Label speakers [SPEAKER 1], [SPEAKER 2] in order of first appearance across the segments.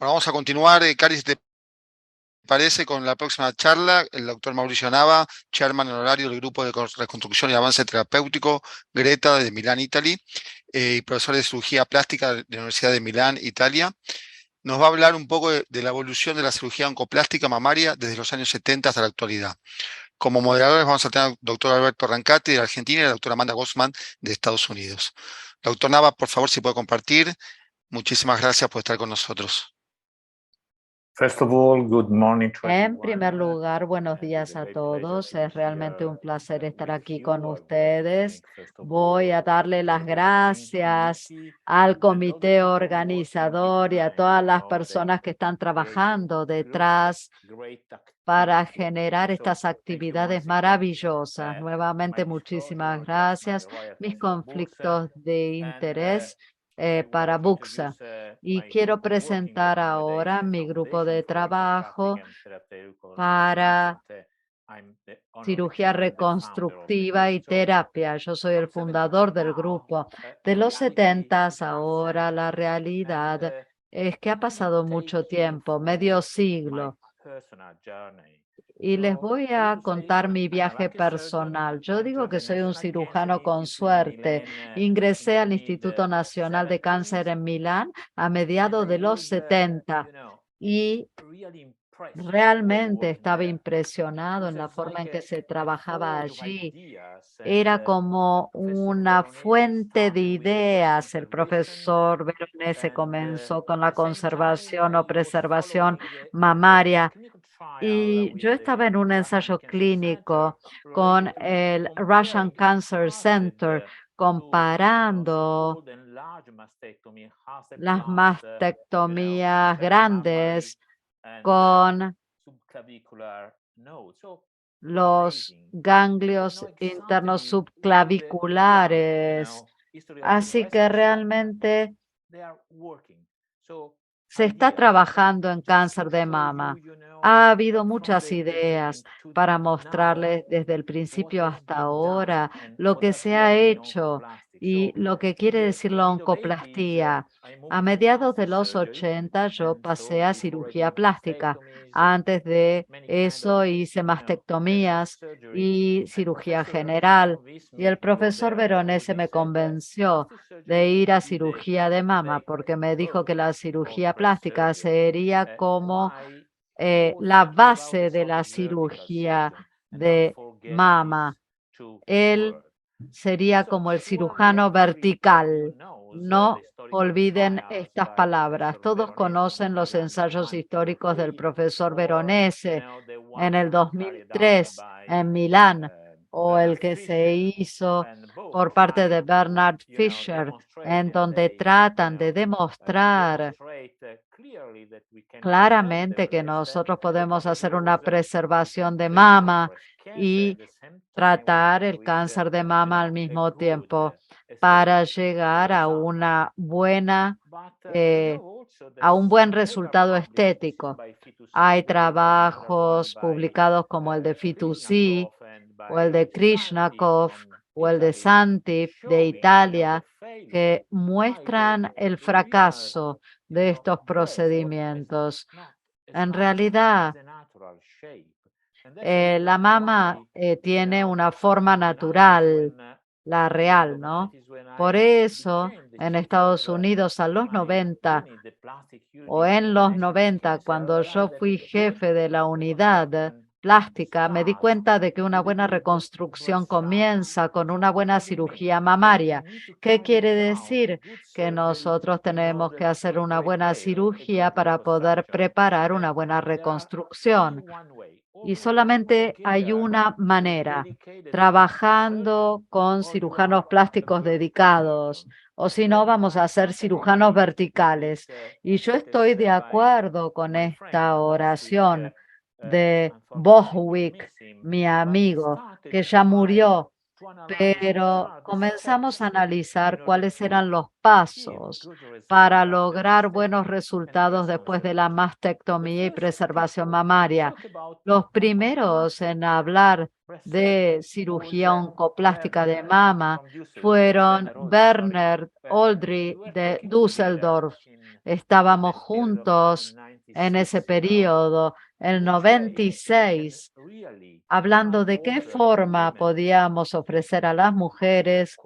[SPEAKER 1] Bueno, vamos a continuar, Cari, si te parece, con la próxima charla. El doctor Mauricio Nava, chairman honorario del Grupo de Reconstrucción y Avance Terapéutico, Greta, de Milán, Italy, y profesor de cirugía plástica de la Universidad de Milán, Italia. Nos va a hablar un poco de la evolución de la cirugía oncoplástica mamaria desde los años 70 hasta la actualidad. Como moderadores vamos a tener al doctor Alberto Rancati de Argentina y la doctora Amanda Gosman de Estados Unidos. Doctor Nava, por favor, si puede compartir. Muchísimas gracias por estar con nosotros.
[SPEAKER 2] En primer lugar, buenos días a todos. Es realmente un placer estar aquí con ustedes. Voy a darle las gracias al comité organizador y a todas las personas que están trabajando detrás para generar estas actividades maravillosas. Nuevamente, muchísimas gracias. Mis conflictos de interés para Buxa. Y quiero presentar ahora mi grupo de trabajo para cirugía reconstructiva y terapia. Yo soy el fundador del grupo. De los 70 ahora la realidad es que ha pasado mucho tiempo, medio siglo. Y les voy a contar mi viaje personal. Yo digo que soy un cirujano con suerte. Ingresé al Instituto Nacional de Cáncer en Milán a mediados de los 70 y realmente estaba impresionado en la forma en que se trabajaba allí. Era como una fuente de ideas. El profesor Veronese comenzó con la conservación o preservación mamaria. Y yo estaba en un ensayo clínico con el Russian Cancer Center comparando las mastectomías grandes con los ganglios internos subclaviculares. Así que realmente se está trabajando en cáncer de mama. Ha habido muchas ideas para mostrarles desde el principio hasta ahora lo que se ha hecho y lo que quiere decir la oncoplastía. A mediados de los 80 yo pasé a cirugía plástica. Antes de eso hice mastectomías y cirugía general. Y el profesor Veronese me convenció de ir a cirugía de mama porque me dijo que la cirugía plástica sería como la base de la cirugía de mama. Él sería como el cirujano vertical. No olviden estas palabras. Todos conocen los ensayos históricos del profesor Veronese en el 2003 en Milán, o el que se hizo por parte de Bernard Fisher, en donde tratan de demostrar claramente que nosotros podemos hacer una preservación de mama y tratar el cáncer de mama al mismo tiempo para llegar a una buena, a un buen resultado estético. Hay trabajos publicados como el de Fitoussi o el de Krishnakoff o el de Santif de Italia que muestran el fracaso de estos procedimientos. En realidad, la mama tiene una forma natural, la real, ¿no? Por eso, en Estados Unidos a los 90 o en los 90, cuando yo fui jefe de la unidad plástica, me di cuenta de que una buena reconstrucción comienza con una buena cirugía mamaria. ¿Qué quiere decir? Que nosotros tenemos que hacer una buena cirugía para poder preparar una buena reconstrucción. Y solamente hay una manera, trabajando con cirujanos plásticos dedicados, o si no, vamos a hacer cirujanos verticales. Y yo estoy de acuerdo con esta oración de Boswick, mi amigo, que ya murió, pero comenzamos a analizar cuáles eran los pasos para lograr buenos resultados después de la mastectomía y preservación mamaria. Los primeros en hablar de cirugía oncoplástica de mama fueron Werner Oldry de Düsseldorf. estábamos juntos en ese periodo, el 96, hablando de qué forma podíamos ofrecer a las mujeres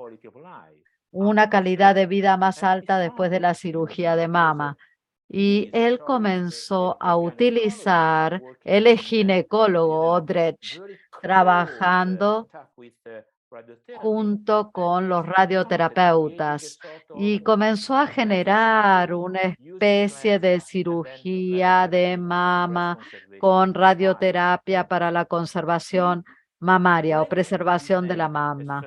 [SPEAKER 2] una calidad de vida más alta después de la cirugía de mama. Y él comenzó a utilizar, él es ginecólogo, Odrech, trabajando junto con los radioterapeutas y comenzó a generar una especie de cirugía de mama con radioterapia para la conservación mamaria o preservación de la mama.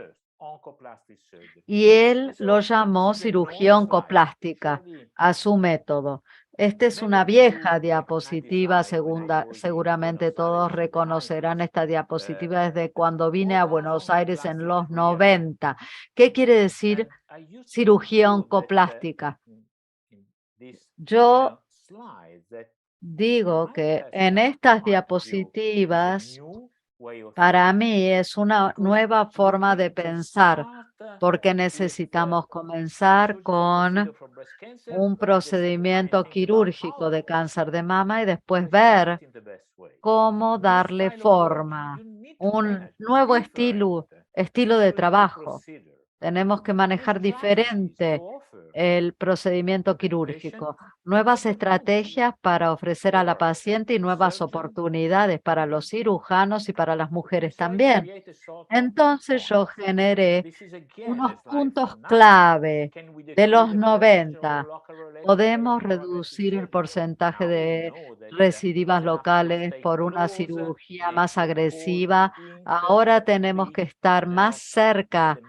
[SPEAKER 2] Y él lo llamó cirugía oncoplástica a su método. Esta es una vieja diapositiva, seguramente todos reconocerán esta diapositiva desde cuando vine a Buenos Aires en los 90. ¿Qué quiere decir cirugía oncoplástica? Yo digo que en estas diapositivas, para mí es una nueva forma de pensar, porque necesitamos comenzar con un procedimiento quirúrgico de cáncer de mama y después ver cómo darle forma, un nuevo estilo de trabajo. Tenemos que manejar diferente el procedimiento quirúrgico, nuevas estrategias para ofrecer a la paciente y nuevas oportunidades para los cirujanos y para las mujeres también. Entonces yo generé unos puntos clave de los 90. Podemos reducir el porcentaje de recidivas locales por una cirugía más agresiva. Ahora tenemos que estar más cerca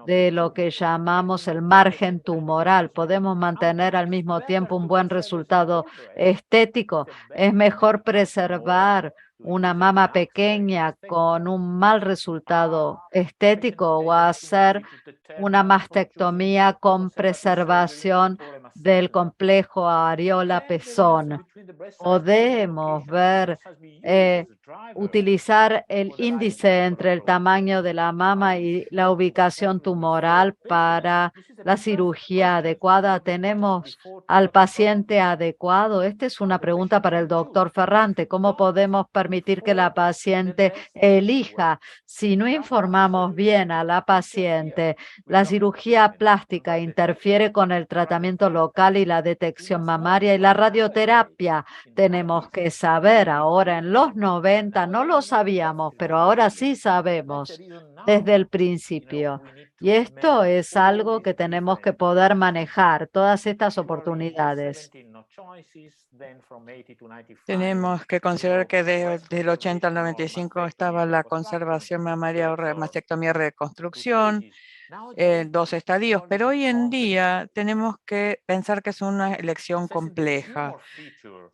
[SPEAKER 2] de lo que llamamos el margen tumoral. Podemos mantener al mismo tiempo un buen resultado estético. Es mejor preservar una mama pequeña con un mal resultado estético o hacer una mastectomía con preservación del complejo areola-pezón. Podemos ver, utilizar el índice entre el tamaño de la mama y la ubicación tumoral para la cirugía adecuada. ¿Tenemos al paciente adecuado? Esta es una pregunta para el doctor Ferrante. ¿Cómo podemos permitir que la paciente elija? Si no informamos bien a la paciente, la cirugía plástica interfiere con el tratamiento local y la detección mamaria y la radioterapia. Tenemos que saber ahora, en los 90 no lo sabíamos, pero ahora sí sabemos desde el principio. Y esto es algo que tenemos que poder manejar, todas estas oportunidades.
[SPEAKER 3] Tenemos que considerar que desde el 80 al 95 estaba la conservación mamaria o mastectomía reconstrucción, 2 estadios, pero hoy en día tenemos que pensar que es una elección compleja.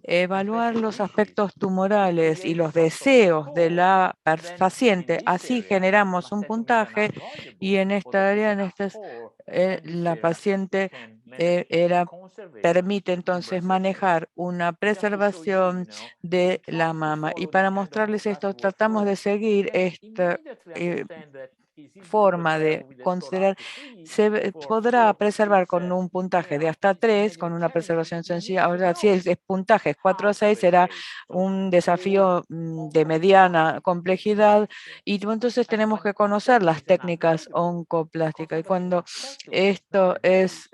[SPEAKER 3] Evaluar los aspectos tumorales y los deseos de la paciente, así generamos un puntaje y en esta área, la paciente permite entonces manejar una preservación de la mama. Y para mostrarles esto, tratamos de seguir esta forma de considerar, se podrá preservar con un puntaje de hasta 3, con una preservación sencilla. Ahora, si es puntaje 4 a 6, será un desafío de mediana complejidad y entonces tenemos que conocer las técnicas oncoplásticas. Y cuando esto es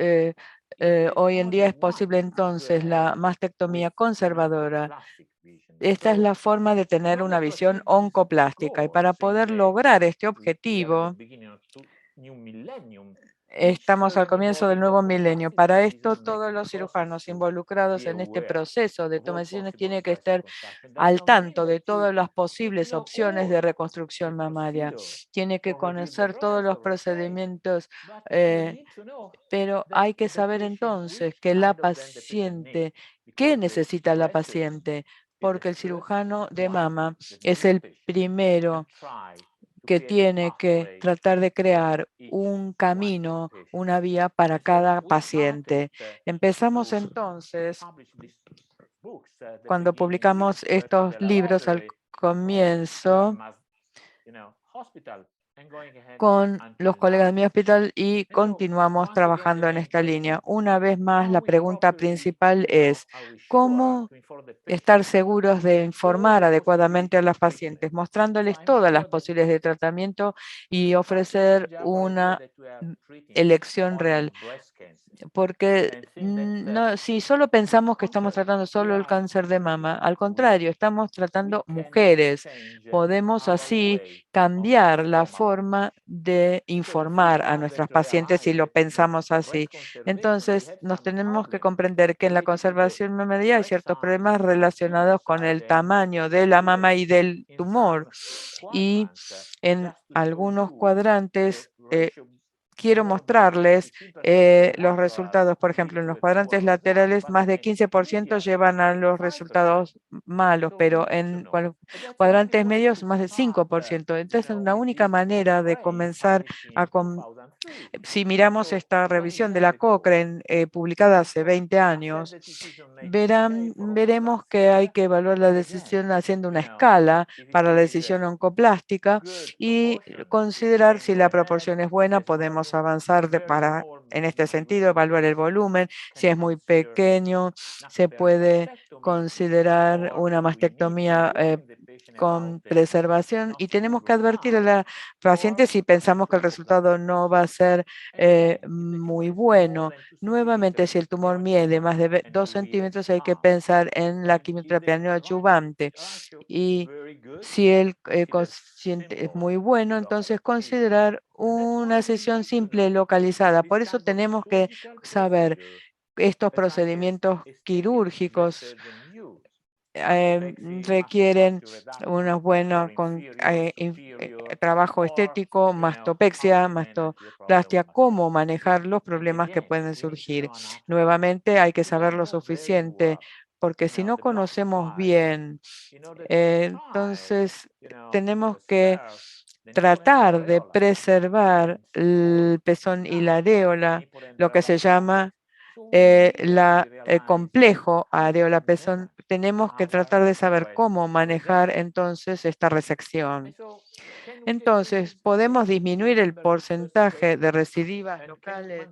[SPEAKER 3] hoy en día es posible entonces la mastectomía conservadora. Esta es la forma de tener una visión oncoplástica y para poder lograr este objetivo, estamos al comienzo del nuevo milenio. Para esto, todos los cirujanos involucrados en este proceso de toma de decisiones tienen que estar al tanto de todas las posibles opciones de reconstrucción mamaria. Tiene que conocer todos los procedimientos, pero hay que saber entonces que la paciente, ¿qué necesita la paciente? Porque el cirujano de mama es el primero que tiene que tratar de crear un camino, una vía para cada paciente. Empezamos entonces, cuando publicamos estos libros al comienzo, con los colegas de mi hospital y continuamos trabajando en esta línea. Una vez más, la pregunta principal es, ¿cómo estar seguros de informar adecuadamente a las pacientes, mostrándoles todas las posibilidades de tratamiento y ofrecer una elección real? Porque no, si solo pensamos que estamos tratando solo el cáncer de mama, al contrario, estamos tratando mujeres. Podemos así cambiar la forma de informar a nuestras pacientes si lo pensamos así. Entonces, nos tenemos que comprender que en la conservación mamaria hay ciertos problemas relacionados con el tamaño de la mama y del tumor. Y en algunos cuadrantes, quiero mostrarles los resultados. Por ejemplo, en los cuadrantes laterales, más de 15% llevan a los resultados malos, pero en cuadrantes medios, más de 5%. Entonces, la única manera de comenzar a si miramos esta revisión de la Cochrane publicada hace 20 años, veremos que hay que evaluar la decisión haciendo una escala para la decisión oncoplástica y considerar si la proporción es buena, podemos avanzar en este sentido, evaluar el volumen. Si es muy pequeño, se puede considerar una mastectomía con preservación y tenemos que advertir a la paciente si pensamos que el resultado no va a ser muy bueno. Nuevamente, si el tumor mide más de 2 centímetros, hay que pensar en la quimioterapia neoadyuvante. Y si el cociente es muy bueno, entonces considerar una sesión simple localizada. Por eso tenemos que saber estos procedimientos quirúrgicos requieren unos buenos trabajo estético, mastopexia, mastoplastia, cómo manejar los problemas que pueden surgir. Nuevamente hay que saber lo suficiente, porque si no conocemos bien, entonces tenemos que tratar de preservar el pezón y la areola, lo que se llama complejo areola pezón. Tenemos que tratar de saber cómo manejar entonces esta resección. Entonces, podemos disminuir el porcentaje de recidivas locales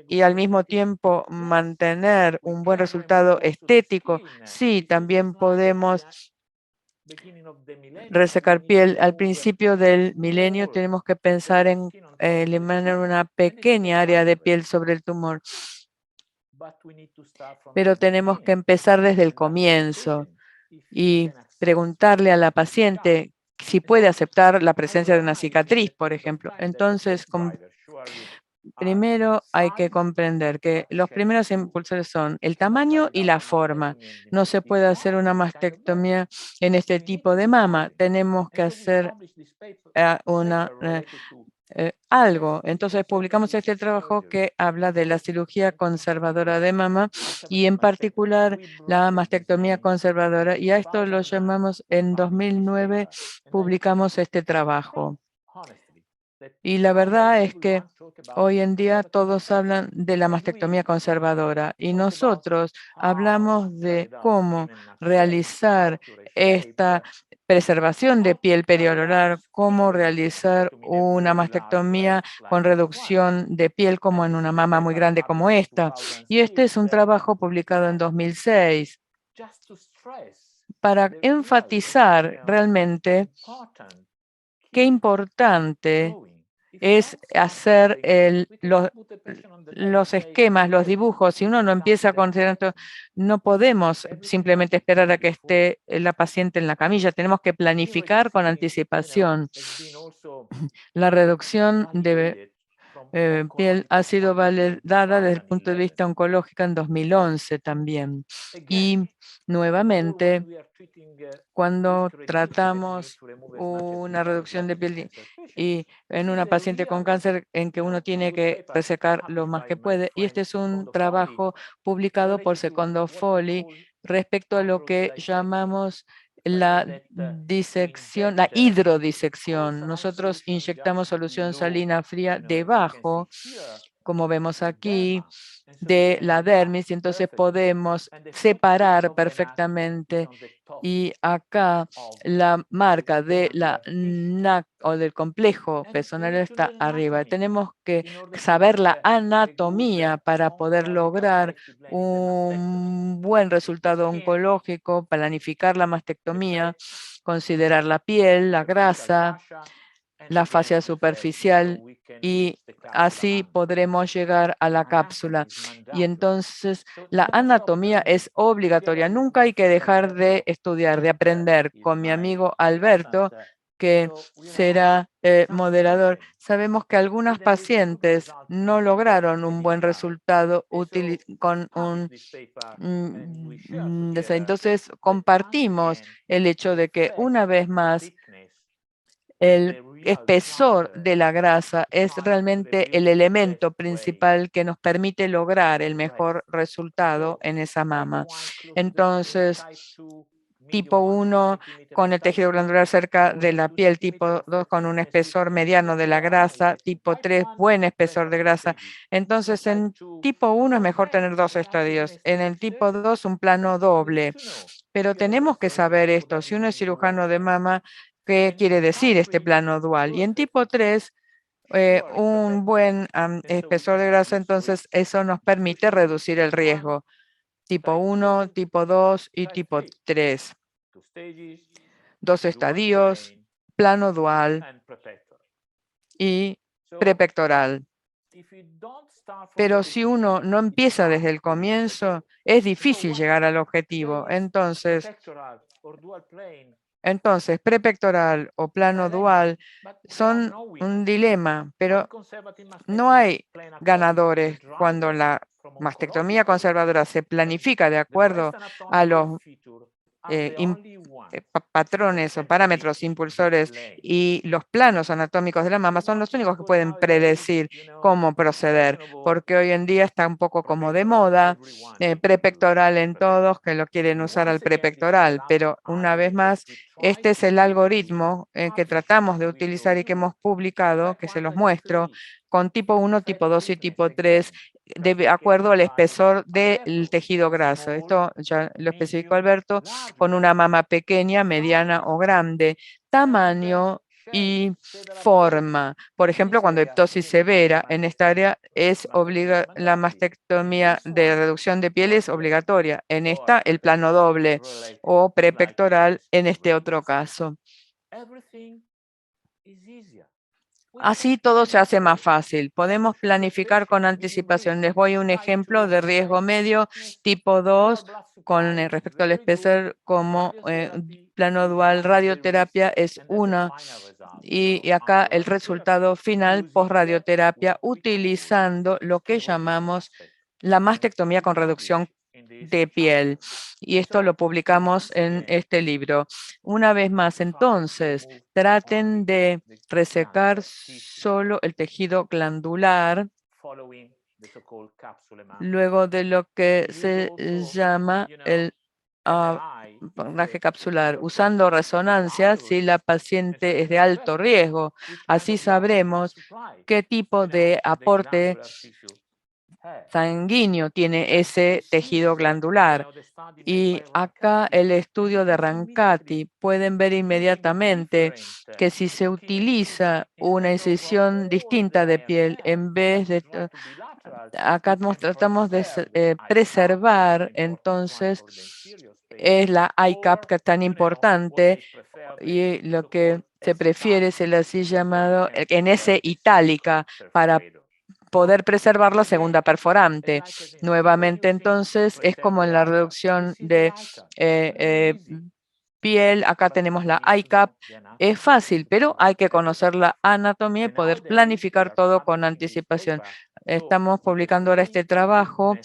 [SPEAKER 3] y al mismo tiempo mantener un buen resultado estético. Sí, también podemos resecar piel. Al principio del milenio tenemos que pensar en eliminar una pequeña área de piel sobre el tumor, pero tenemos que empezar desde el comienzo y preguntarle a la paciente si puede aceptar la presencia de una cicatriz, por ejemplo. Entonces, primero hay que comprender que los primeros impulsores son el tamaño y la forma. No se puede hacer una mastectomía en este tipo de mama. Tenemos que hacer algo. Entonces publicamos este trabajo que habla de la cirugía conservadora de mama y en particular la mastectomía conservadora. Y a esto lo llamamos, en 2009 publicamos este trabajo. Y la verdad es que hoy en día todos hablan de la mastectomía conservadora y nosotros hablamos de cómo realizar esta preservación de piel perioral, cómo realizar una mastectomía con reducción de piel como en una mama muy grande como esta. Y este es un trabajo publicado en 2006 para enfatizar realmente qué importante es hacer los esquemas, los dibujos. Si uno no empieza con esto, no podemos simplemente esperar a que esté la paciente en la camilla. Tenemos que planificar con anticipación. La reducción de piel ha sido validada desde el punto de vista oncológico en 2011 también. Y nuevamente, cuando tratamos una reducción de piel y en una paciente con cáncer en que uno tiene que resecar lo más que puede. Y este es un trabajo publicado por Secondo Foley respecto a lo que llamamos la disección, la hidrodisección. Nosotros inyectamos solución salina fría debajo como vemos aquí, de la dermis, y entonces podemos separar perfectamente. Y acá la marca de la NAC o del complejo pezonal está arriba. Tenemos que saber la anatomía para poder lograr un buen resultado oncológico, planificar la mastectomía, considerar la piel, la grasa, la fascia superficial, y así podremos llegar a la cápsula. Y entonces la anatomía es obligatoria. Nunca hay que dejar de estudiar, de aprender. Con mi amigo Alberto, que será moderador, sabemos que algunas pacientes no lograron un buen resultado con un entonces compartimos el hecho de que una vez más el espesor de la grasa es realmente el elemento principal que nos permite lograr el mejor resultado en esa mama. Entonces, tipo 1 con el tejido glandular cerca de la piel, tipo 2 con un espesor mediano de la grasa, tipo 3 buen espesor de grasa. Entonces, en tipo 1 es mejor tener 2 estadios, en el tipo 2 un plano doble. Pero tenemos que saber esto. Si uno es cirujano de mama, ¿qué quiere decir este plano dual? Y en tipo 3, un buen espesor de grasa, entonces eso nos permite reducir el riesgo. Tipo 1, tipo 2 y tipo 3. 2 estadios, plano dual y prepectoral. Pero si uno no empieza desde el comienzo, es difícil llegar al objetivo. Entonces, prepectoral o plano dual son un dilema, pero no hay ganadores cuando la mastectomía conservadora se planifica de acuerdo a los patrones o parámetros impulsores y los planos anatómicos de la mama son los únicos que pueden predecir cómo proceder, porque hoy en día está un poco como de moda, prepectoral en todos, que lo quieren usar al prepectoral, pero una vez más, este es el algoritmo que tratamos de utilizar y que hemos publicado, que se los muestro, con tipo 1, tipo 2 y tipo 3, de acuerdo al espesor del tejido graso. Esto ya lo especificó Alberto, con una mama pequeña, mediana o grande, tamaño y forma. Por ejemplo, cuando hay ptosis severa en esta área, la mastectomía de reducción de piel es obligatoria. En esta, el plano doble o prepectoral en este otro caso. Así todo se hace más fácil. Podemos planificar con anticipación. Les voy a un ejemplo de riesgo medio tipo 2 con respecto al espesor como plano dual. Radioterapia es una. Y acá el resultado final post-radioterapia utilizando lo que llamamos la mastectomía con reducción de piel. Y esto lo publicamos en este libro. Una vez más, entonces, traten de resecar solo el tejido glandular luego de lo que se llama el abordaje capsular, usando resonancia si la paciente es de alto riesgo. Así sabremos qué tipo de aporte sanguíneo tiene ese tejido glandular. Y acá el estudio de Rancati, pueden ver inmediatamente que si se utiliza una incisión distinta de piel en vez de... Acá tratamos de preservar, entonces, es la ICAP que es tan importante, y lo que se prefiere es el así llamado en S itálica para poder preservar la segunda perforante. Nuevamente, entonces, es como en la reducción de piel, acá tenemos la ICAP. Es fácil, pero hay que conocer la anatomía y poder planificar todo con anticipación. Estamos publicando ahora este trabajo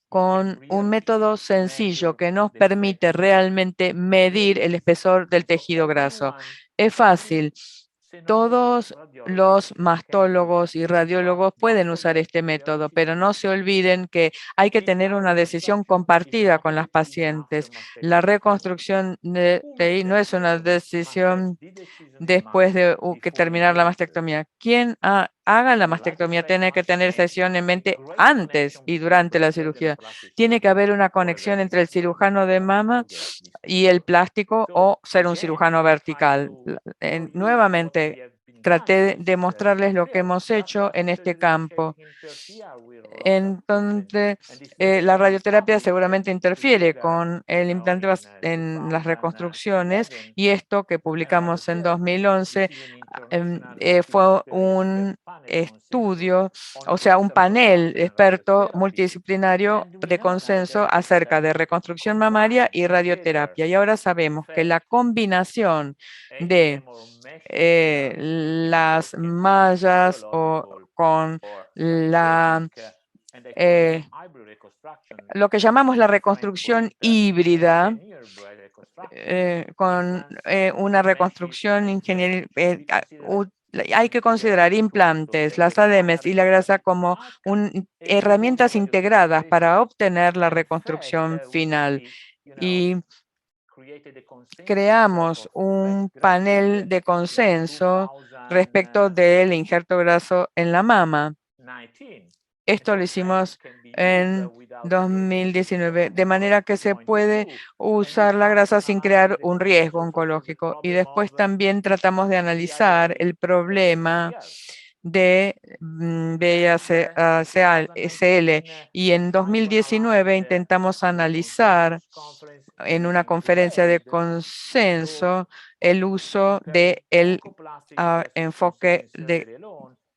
[SPEAKER 3] con un método sencillo que nos permite realmente medir el espesor del tejido graso. Es fácil. Todos los mastólogos y radiólogos pueden usar este método, pero no se olviden que hay que tener una decisión compartida con las pacientes. La reconstrucción de TI no es una decisión después de que terminar la mastectomía. ¿Quién ha hagan la mastectomía, tiene que tener esa decisión en mente antes y durante la cirugía. Tiene que haber una conexión entre el cirujano de mama y el plástico o ser un cirujano vertical. Nuevamente, traté de mostrarles lo que hemos hecho en este campo. Entonces, la radioterapia seguramente interfiere con el implante en las reconstrucciones, y esto que publicamos en 2011 fue un estudio, o sea, un panel experto multidisciplinario de consenso acerca de reconstrucción mamaria y radioterapia. Y ahora sabemos que la combinación de las mallas o con lo que llamamos la reconstrucción híbrida, con una reconstrucción ingeniería, hay que considerar implantes, las ADMs y la grasa como herramientas integradas para obtener la reconstrucción final. Y creamos un panel de consenso respecto del injerto graso en la mama. Esto lo hicimos en 2019, de manera que se puede usar la grasa sin crear un riesgo oncológico. Y después también tratamos de analizar el problema de VIH-SL, y en 2019 intentamos analizar en una conferencia de consenso el uso del enfoque de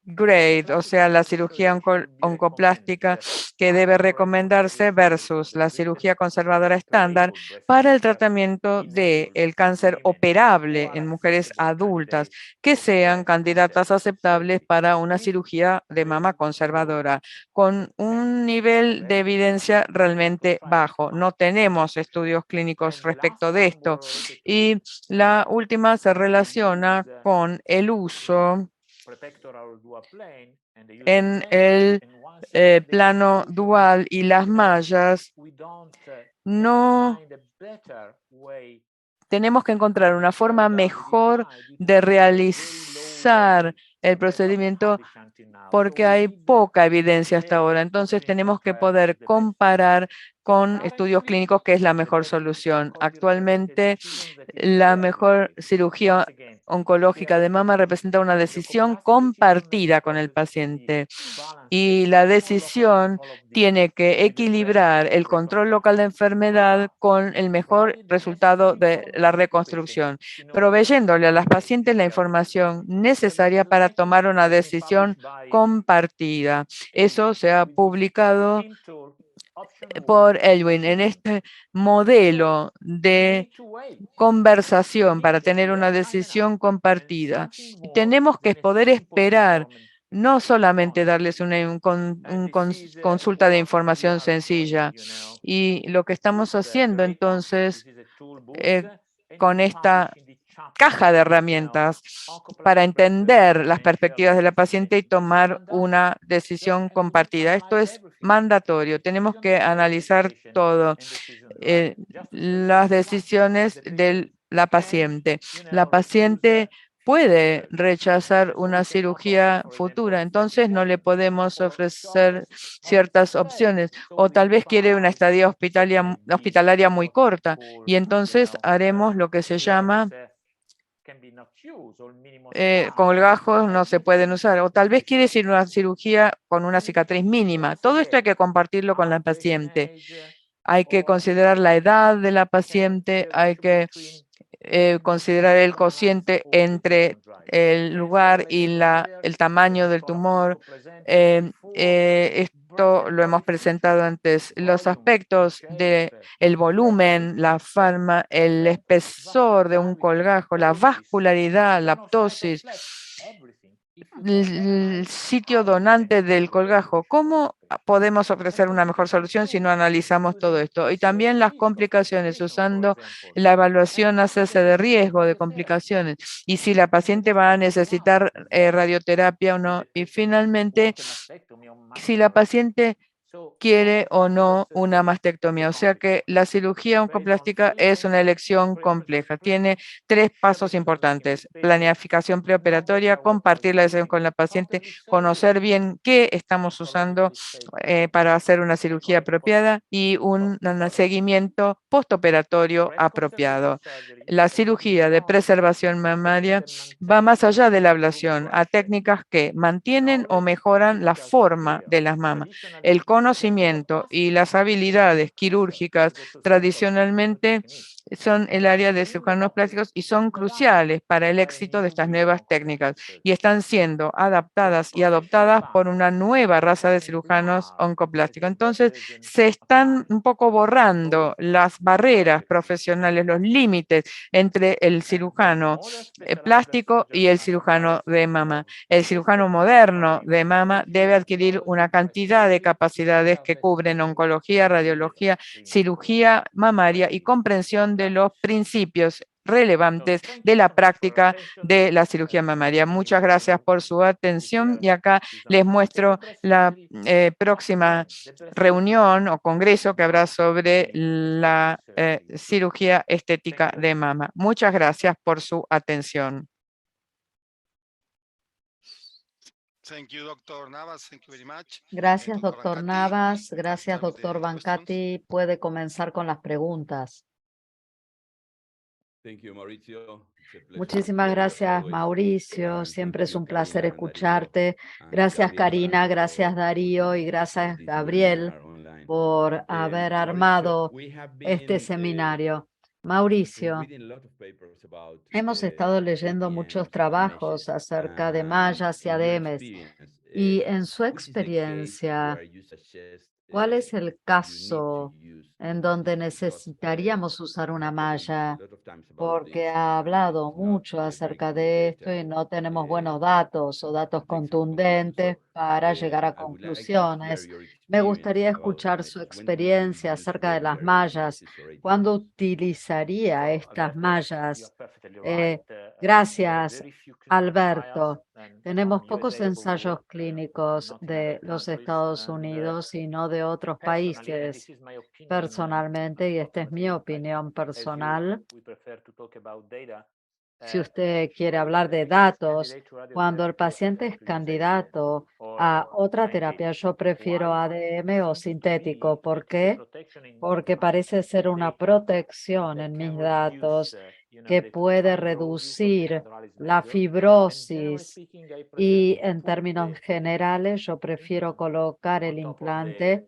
[SPEAKER 3] GRADE, o sea, la cirugía oncoplástica que debe recomendarse versus la cirugía conservadora estándar para el tratamiento del cáncer operable en mujeres adultas que sean candidatas aceptables para una cirugía de mama conservadora, con un nivel de evidencia realmente bajo. No tenemos estudios clínicos respecto de esto. Y la última se relaciona con el uso en el plano dual y las mallas. No tenemos que encontrar una forma mejor de realizar el procedimiento porque hay poca evidencia hasta ahora. Entonces tenemos que poder comparar con estudios clínicos qué es la mejor solución. Actualmente, la mejor cirugía oncológica de mama representa una decisión compartida con el paciente, y la decisión tiene que equilibrar el control local de enfermedad con el mejor resultado de la reconstrucción, proveyéndole a las pacientes la información necesaria para tomar una decisión compartida. Eso se ha publicado por Elwin en este modelo de conversación para tener una decisión compartida. Y tenemos que poder esperar, no solamente darles una consulta de información sencilla. Y lo que estamos haciendo entonces con esta caja de herramientas para entender las perspectivas de la paciente y tomar una decisión compartida. Esto es mandatorio. Tenemos que analizar todo, las decisiones de la paciente. La paciente puede rechazar una cirugía futura, entonces no le podemos ofrecer ciertas opciones, o tal vez quiere una estadía hospitalaria muy corta, y entonces haremos lo que se llama colgajos no se pueden usar, o tal vez quiere ir a una cirugía con una cicatriz mínima. Todo esto hay que compartirlo con la paciente. Hay que considerar la edad de la paciente, hay que considerar el cociente entre el lugar y el tamaño del tumor. Esto lo hemos presentado antes. Los aspectos de el volumen, la forma, el espesor de un colgajo, la vascularidad, la aptosis, el sitio donante del colgajo. ¿Cómo podemos ofrecer una mejor solución si no analizamos todo esto? Y también las complicaciones, usando la evaluación ACS de riesgo de complicaciones, y si la paciente va a necesitar radioterapia o no. Y finalmente, si la paciente quiere o no una mastectomía. O sea que la cirugía oncoplástica es una elección compleja. Tiene 3 pasos importantes: planificación preoperatoria, compartir la decisión con la paciente, conocer bien qué estamos usando para hacer una cirugía apropiada y un seguimiento postoperatorio apropiado. La cirugía de preservación mamaria va más allá de la ablación, a técnicas que mantienen o mejoran la forma de las mamas. El conocimiento y las habilidades quirúrgicas tradicionalmente son el área de cirujanos plásticos y son cruciales para el éxito de estas nuevas técnicas y están siendo adaptadas y adoptadas por una nueva raza de cirujanos oncoplásticos. Entonces, se están un poco borrando las barreras profesionales, los límites entre el cirujano plástico y el cirujano de mama. El cirujano moderno de mama debe adquirir una cantidad de capacidades que cubren oncología, radiología, cirugía mamaria y comprensión de los principios relevantes de la práctica de la cirugía mamaria. Muchas gracias por su atención y acá les muestro la próxima reunión o congreso que habrá sobre la cirugía estética de mama. Muchas gracias por su atención.
[SPEAKER 2] Gracias, doctor Navas. Gracias, doctor Bancati. Puede comenzar con las preguntas. Muchísimas gracias, Mauricio. Siempre es un placer escucharte. Gracias, Karina. Gracias, Darío. Y gracias, Gabriel, por haber armado este seminario. Mauricio, hemos estado leyendo muchos trabajos acerca de mallas y ADMs. Y en su experiencia, ¿cuál es el caso en donde necesitaríamos usar una malla? Porque ha hablado mucho acerca de esto y no tenemos buenos datos o datos contundentes para llegar a conclusiones. Me gustaría escuchar su experiencia acerca de las mallas. ¿Cuándo utilizaría estas mallas? Gracias, Alberto. Tenemos pocos ensayos clínicos de los Estados Unidos y no de otros países. Personalmente, y esta es mi opinión personal, si usted quiere hablar de datos, cuando el paciente es candidato a otra terapia, yo prefiero ADM o sintético. ¿Por qué? Porque parece ser una protección en mis datos que puede reducir la fibrosis y en términos generales yo prefiero colocar el implante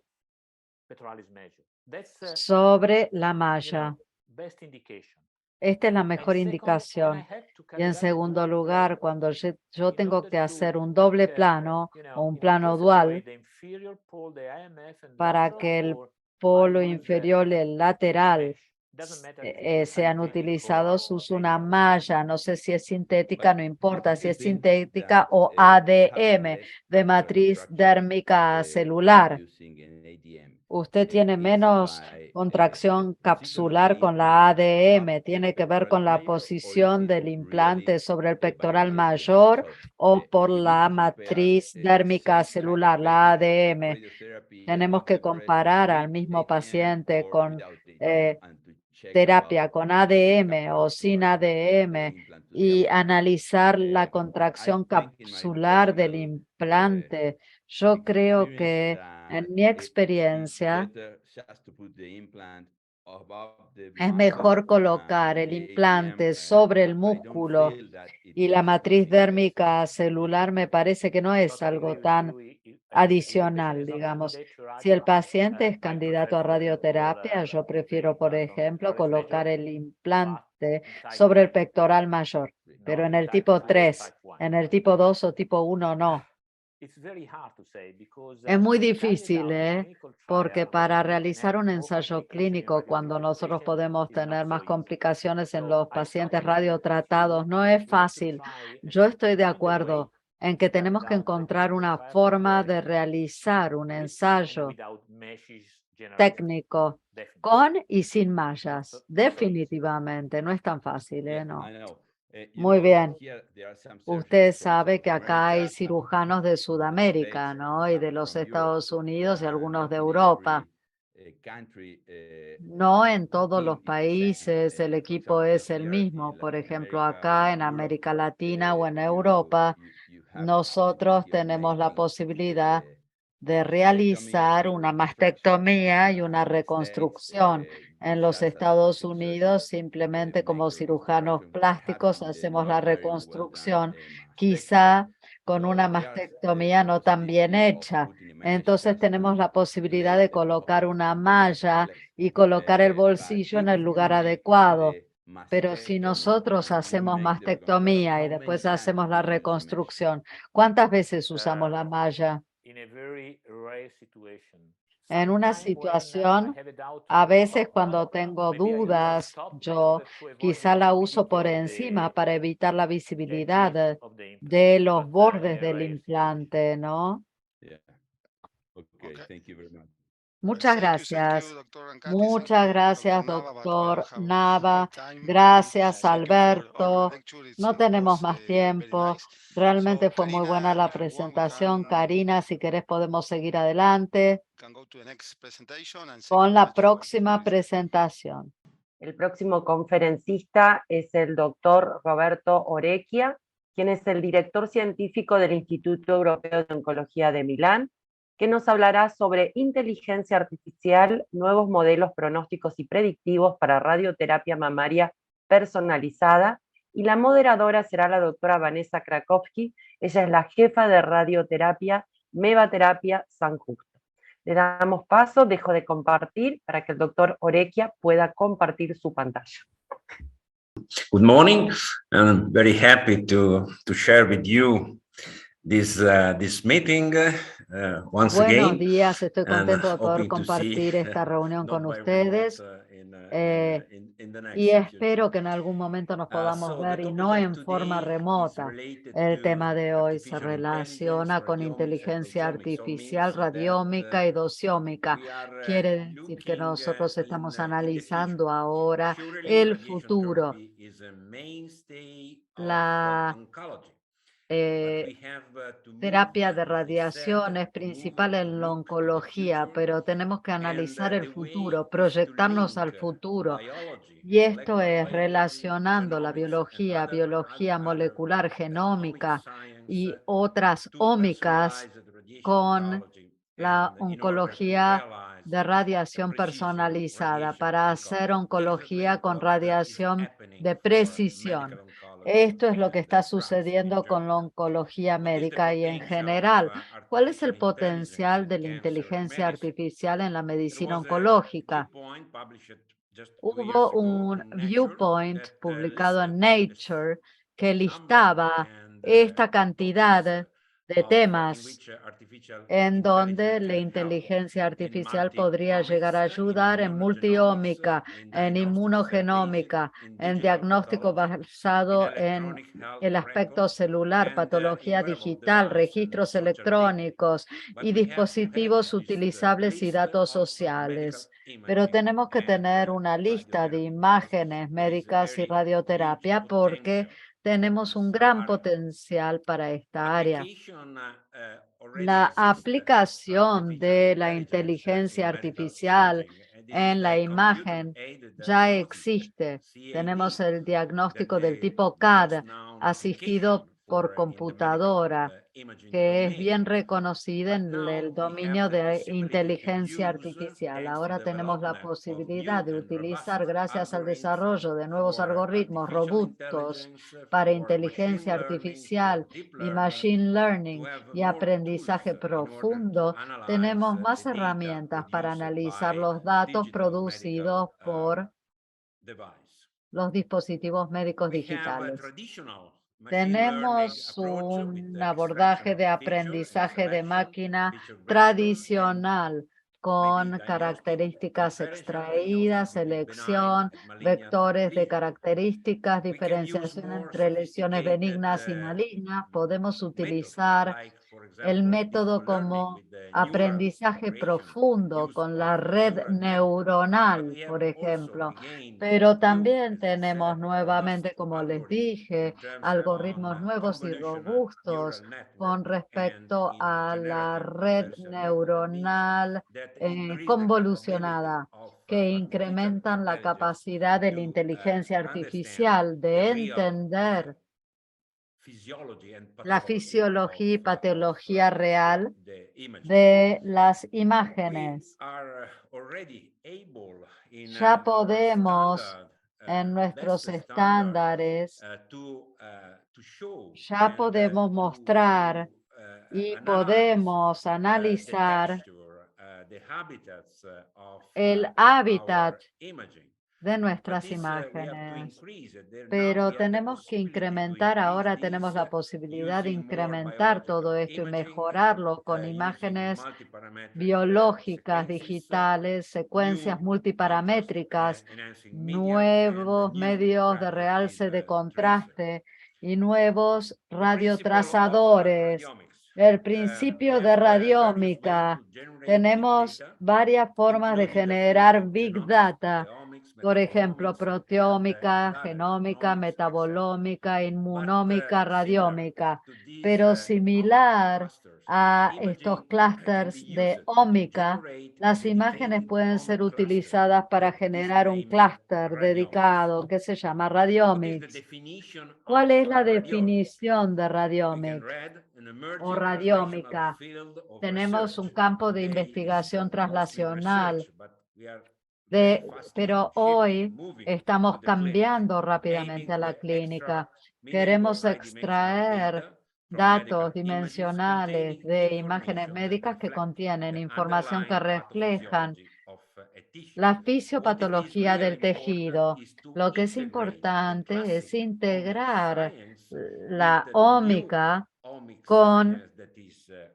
[SPEAKER 2] sobre la malla. Esta es la mejor indicación. Y en segundo lugar, cuando yo tengo que hacer un doble plano o un plano dual para que el polo inferior y el lateral sean utilizados, uso una malla, no sé si es sintética, no importa si es sintética o ADM, de matriz dérmica celular. Usted tiene menos contracción capsular con la ADM, tiene que ver con la posición del implante sobre el pectoral mayor o por la matriz dérmica celular, la ADM. Tenemos que comparar al mismo paciente con terapia con ADM o sin ADM y analizar la contracción capsular del implante. Yo creo que en mi experiencia es mejor colocar el implante sobre el músculo y la matriz dérmica celular me parece que no es algo tan adicional, digamos. Si el paciente es candidato a radioterapia, yo prefiero, por ejemplo, colocar el implante sobre el pectoral mayor, pero en el tipo 3, en el tipo 2 o tipo 1 no. Es muy difícil, porque para realizar un ensayo clínico, cuando nosotros podemos tener más complicaciones en los pacientes radiotratados, no es fácil. Yo estoy de acuerdo en que tenemos que encontrar una forma de realizar un ensayo técnico con y sin mallas. Definitivamente, no es tan fácil, ¿no? Muy bien. Usted sabe que acá hay cirujanos de Sudamérica, ¿no? Y de los Estados Unidos y algunos de Europa. No en todos los países el equipo es el mismo. Por ejemplo, acá en América Latina o en Europa, nosotros tenemos la posibilidad de realizar una mastectomía y una reconstrucción. En los Estados Unidos, simplemente como cirujanos plásticos hacemos la reconstrucción, quizá con una mastectomía no tan bien hecha. Entonces tenemos la posibilidad de colocar una malla y colocar el bolsillo en el lugar adecuado. Pero si nosotros hacemos mastectomía y después hacemos la reconstrucción, ¿cuántas veces usamos la malla? En una situación, a veces cuando tengo dudas, yo quizá la uso por encima para evitar la visibilidad de los bordes del implante, ¿no? Muchas gracias. Muchas gracias, doctor Nava. Gracias, Alberto. No tenemos más tiempo. Realmente fue muy buena la presentación. Karina, si querés podemos seguir adelante con la próxima presentación.
[SPEAKER 4] El próximo conferencista es el doctor Roberto Orecchia, quien es el director científico del Instituto Europeo de Oncología de Milán, que nos hablará sobre inteligencia artificial, nuevos modelos pronósticos y predictivos para radioterapia mamaria personalizada, y la moderadora será la doctora Vanessa Krakowski. Ella es la jefa de radioterapia Mevaterapia San Justo. Le damos paso, dejo de compartir para que el doctor Orecchia pueda compartir su pantalla.
[SPEAKER 5] Good morning. I'm very happy to share with you this meeting once
[SPEAKER 2] Buenos
[SPEAKER 5] again.
[SPEAKER 2] días, estoy contento de poder
[SPEAKER 5] Hoping to
[SPEAKER 2] compartir
[SPEAKER 5] see,
[SPEAKER 2] esta reunión
[SPEAKER 5] not
[SPEAKER 2] con
[SPEAKER 5] by
[SPEAKER 2] ustedes
[SPEAKER 5] in the next
[SPEAKER 2] y
[SPEAKER 5] future.
[SPEAKER 2] espero que en algún momento nos podamos
[SPEAKER 5] So
[SPEAKER 2] ver
[SPEAKER 5] the
[SPEAKER 2] y
[SPEAKER 5] topic
[SPEAKER 2] no
[SPEAKER 5] of
[SPEAKER 2] en forma
[SPEAKER 5] today is
[SPEAKER 2] remota.
[SPEAKER 5] related
[SPEAKER 2] El
[SPEAKER 5] to
[SPEAKER 2] tema de hoy se
[SPEAKER 5] artificial
[SPEAKER 2] relaciona
[SPEAKER 5] intelligence,
[SPEAKER 2] con
[SPEAKER 5] radiomics,
[SPEAKER 2] inteligencia
[SPEAKER 5] dosiomics. So
[SPEAKER 2] artificial,
[SPEAKER 5] means
[SPEAKER 2] radiómica y dosiómica.
[SPEAKER 5] we are
[SPEAKER 2] Quiere decir que
[SPEAKER 5] looking
[SPEAKER 2] nosotros estamos
[SPEAKER 5] in the future.
[SPEAKER 2] analizando ahora
[SPEAKER 5] Surely
[SPEAKER 2] el
[SPEAKER 5] radiation
[SPEAKER 2] futuro.
[SPEAKER 5] therapy is a mainstay of
[SPEAKER 2] La
[SPEAKER 5] oncology.
[SPEAKER 2] terapia de radiación es principal en la oncología, pero tenemos que analizar el futuro, proyectarnos al futuro. Y esto es relacionando la biología, biología molecular, genómica y otras ómicas con la oncología de radiación personalizada para hacer oncología con radiación de precisión. Esto es lo que está sucediendo con la oncología médica y en general. ¿Cuál es el potencial de la inteligencia artificial en la medicina oncológica? Hubo un viewpoint publicado en Nature que listaba esta cantidad de temas en donde la inteligencia artificial podría llegar a ayudar en multiómica, en inmunogenómica, en diagnóstico basado en el aspecto celular, patología digital, registros electrónicos y dispositivos utilizables y datos sociales. Pero tenemos que tener una lista de imágenes médicas y radioterapia porque tenemos un gran potencial para esta área. La aplicación de la inteligencia artificial en la imagen ya existe. Tenemos el diagnóstico del tipo CAD, asistido por computadora, que es bien reconocida en el dominio de inteligencia artificial. Ahora tenemos la posibilidad de utilizar, gracias al desarrollo de nuevos algoritmos robustos para inteligencia artificial y machine learning y aprendizaje profundo, tenemos más herramientas para analizar los datos producidos por los dispositivos médicos digitales. Tenemos un abordaje de aprendizaje de máquina tradicional con características extraídas, selección, vectores de características, diferenciación entre lesiones benignas y malignas. Podemos utilizar el método como aprendizaje profundo con la red neuronal, por ejemplo. Pero también tenemos nuevamente, como les dije, algoritmos nuevos y robustos con respecto a la red neuronal convolucionada, que incrementan la capacidad de la inteligencia artificial de entender la fisiología y patología real de las imágenes. Ya podemos en nuestros estándares, ya podemos mostrar y podemos analizar el hábitat de nuestras imágenes. Pero tenemos que incrementar, ahora tenemos la posibilidad de incrementar todo esto y mejorarlo con imágenes biológicas, digitales, secuencias multiparamétricas, nuevos medios de realce de contraste y nuevos radiotrazadores. El principio de radiómica. Tenemos varias formas de generar Big Data. Por ejemplo, proteómica, genómica, metabolómica, inmunómica, radiómica. Pero similar a estos clústeres de ómica, las imágenes pueden ser utilizadas para generar un clúster dedicado que se llama radiomics. ¿Cuál es la definición de radiomics o radiómica? Tenemos un campo de investigación translacional, pero hoy estamos cambiando rápidamente a la clínica. Queremos extraer datos dimensionales de imágenes médicas que contienen información que reflejan la fisiopatología del tejido. Lo que es importante es integrar la ómica con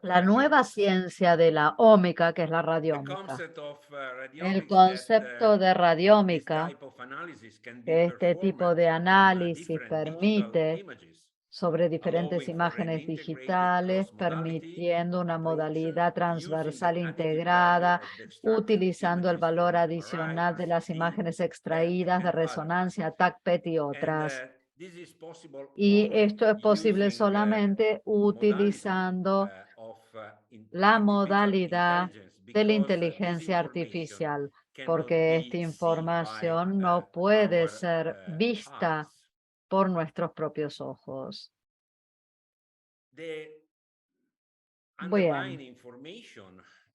[SPEAKER 2] la nueva ciencia de la ómica, que es la radiómica. El concepto de radiómica, que este tipo de análisis permite sobre diferentes imágenes digitales, permitiendo una modalidad transversal integrada, utilizando el valor adicional de las imágenes extraídas de resonancia, TAC-PET y otras. Y esto es posible solamente utilizando la modalidad de la inteligencia artificial, porque esta información no puede ser vista por nuestros propios ojos. Bien.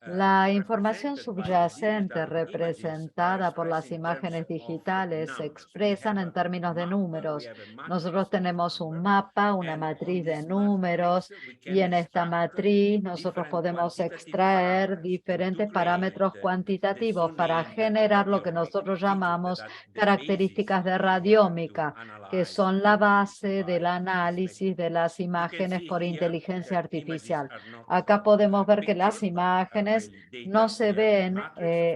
[SPEAKER 2] La información subyacente representada por las imágenes digitales se expresan en términos de números. Nosotros tenemos un mapa, una matriz de números, y en esta matriz nosotros podemos extraer diferentes parámetros cuantitativos para generar lo que nosotros llamamos características de radiómica, que son la base del análisis de las imágenes por inteligencia artificial. Acá podemos ver que las imágenes no se ven,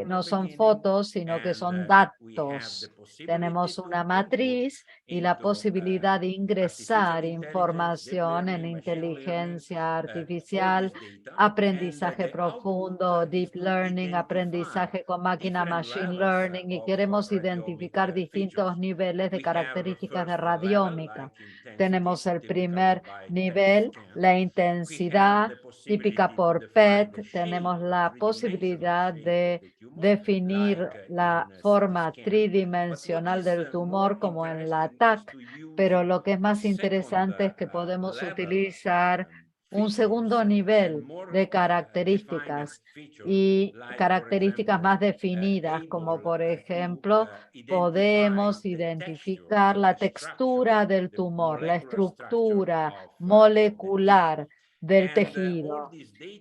[SPEAKER 2] no son fotos, sino que son datos. Tenemos una matriz y la posibilidad de ingresar información en inteligencia artificial, aprendizaje profundo, deep learning, aprendizaje con máquina machine learning, y queremos identificar distintos niveles de características de radiómica. Tenemos el primer nivel, la intensidad típica por PET. Tenemos la posibilidad de definir la forma tridimensional del tumor como en la TAC, pero lo que es más interesante es que podemos utilizar un segundo nivel de características y características más definidas, como por ejemplo, podemos identificar la textura del tumor, la estructura molecular del tejido.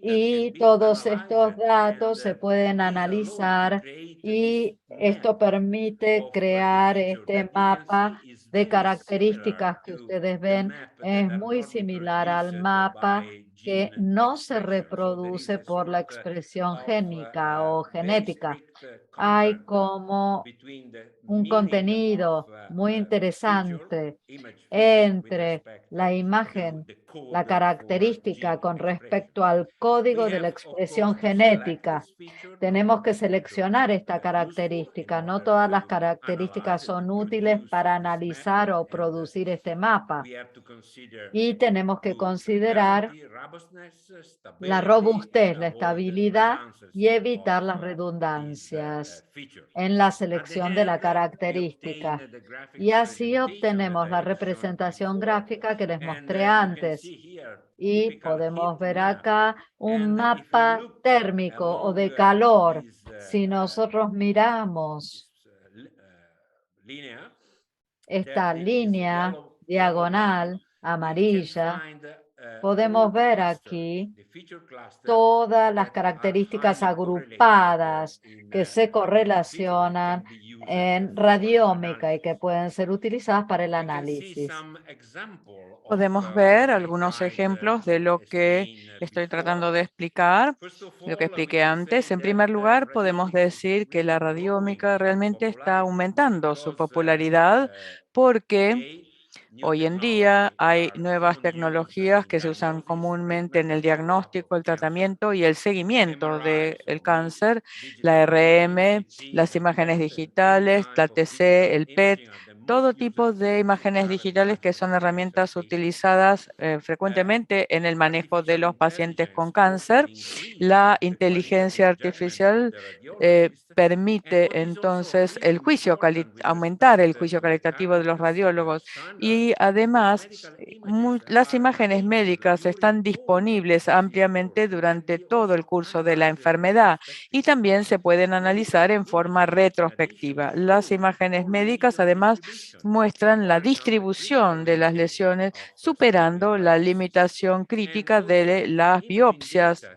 [SPEAKER 2] Y todos estos datos se pueden analizar y esto permite crear este mapa de características que ustedes ven. Es muy similar al mapa que no se reproduce por la expresión génica o genética. Hay como un contenido muy interesante entre la imagen, la característica con respecto al código de la expresión genética. Tenemos que seleccionar esta característica. No todas las características son útiles para analizar o producir este mapa. Y tenemos que considerar la robustez, la estabilidad y evitar las redundancias en la selección de la característica. Y así obtenemos la representación gráfica que les mostré antes. Y podemos ver acá un mapa térmico o de calor. Si nosotros miramos esta línea diagonal amarilla, podemos ver aquí todas las características agrupadas que se correlacionan en radiómica y que pueden ser utilizadas para el análisis.
[SPEAKER 3] Podemos ver algunos ejemplos de lo que estoy tratando de explicar, lo que expliqué antes. En primer lugar, podemos decir que la radiómica realmente está aumentando su popularidad porque hoy en día hay nuevas tecnologías que se usan comúnmente en el diagnóstico, el tratamiento y el seguimiento del cáncer, la RM, las imágenes digitales, la TC, el PET, todo tipo de imágenes digitales que son herramientas utilizadas frecuentemente en el manejo de los pacientes con cáncer. La inteligencia artificial permite entonces aumentar el juicio calitativo de los radiólogos y además las imágenes médicas están disponibles ampliamente durante todo el curso de la enfermedad y también se pueden analizar en forma retrospectiva. Las imágenes médicas además muestran la distribución de las lesiones superando la limitación crítica de las biopsias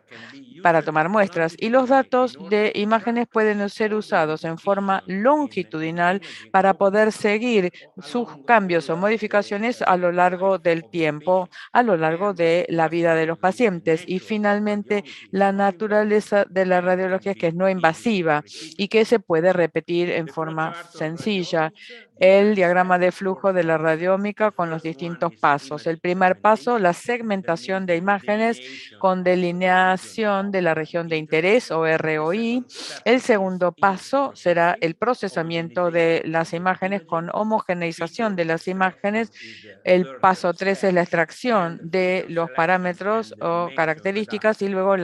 [SPEAKER 3] para tomar muestras y los datos de imágenes pueden ser usados en forma longitudinal para poder seguir sus cambios o modificaciones a lo largo del tiempo, a lo largo de la vida de los pacientes. Y finalmente, la naturaleza de la radiología es que es no invasiva y que se puede repetir en forma sencilla. El diagrama de flujo de la radiómica con los distintos pasos. El primer paso, la segmentación de imágenes con delineación de la región de interés o ROI. El segundo paso será el procesamiento de las imágenes con homogeneización de las imágenes. El paso 3 es la extracción de los parámetros o características y luego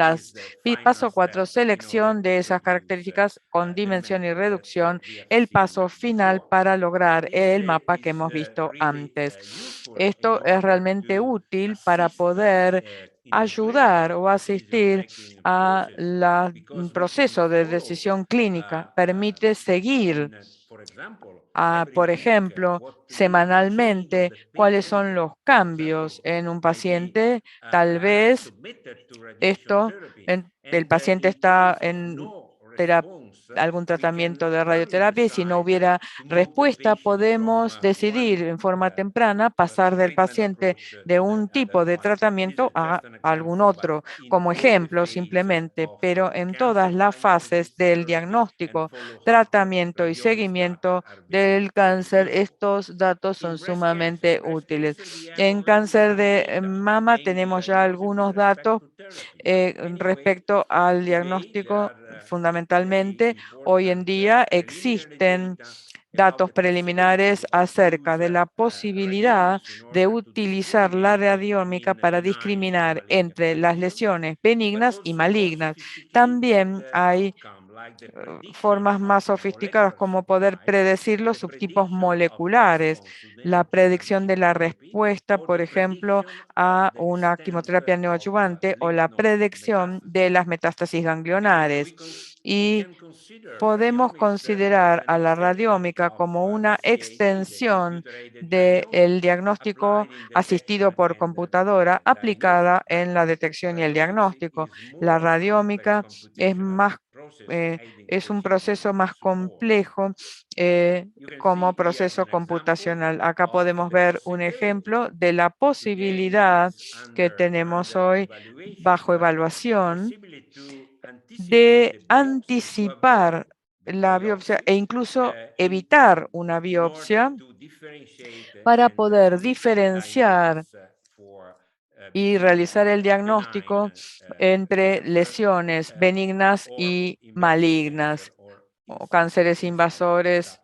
[SPEAKER 3] paso 4, selección de esas características con dimensión y reducción. El paso final para lograr el mapa que hemos visto antes. Esto es realmente útil para poder ayudar o asistir al proceso de decisión clínica. Permite seguir, por ejemplo, semanalmente, cuáles son los cambios en un paciente. Tal vez el paciente está en algún tratamiento de radioterapia y si no hubiera respuesta, podemos decidir en forma temprana pasar del paciente de un tipo de tratamiento a algún otro, como ejemplo simplemente, pero en todas las fases del diagnóstico, tratamiento y seguimiento del cáncer, estos datos son sumamente útiles. En cáncer de mama tenemos ya algunos datos respecto al diagnóstico. Fundamentalmente, hoy en día existen datos preliminares acerca de la posibilidad de utilizar la radiómica para discriminar entre las lesiones benignas y malignas. También hay formas más sofisticadas como poder predecir los subtipos moleculares, la predicción de la respuesta, por ejemplo, a una quimioterapia neoadyuvante o la predicción de las metástasis ganglionares. Y podemos considerar a la radiómica como una extensión del diagnóstico asistido por computadora aplicada en la detección y el diagnóstico. La radiómica es un proceso más complejo como proceso computacional. Acá podemos ver un ejemplo de la posibilidad que tenemos hoy bajo evaluación de anticipar la biopsia e incluso evitar una biopsia para poder diferenciar y realizar el diagnóstico entre lesiones benignas y malignas, o cánceres invasores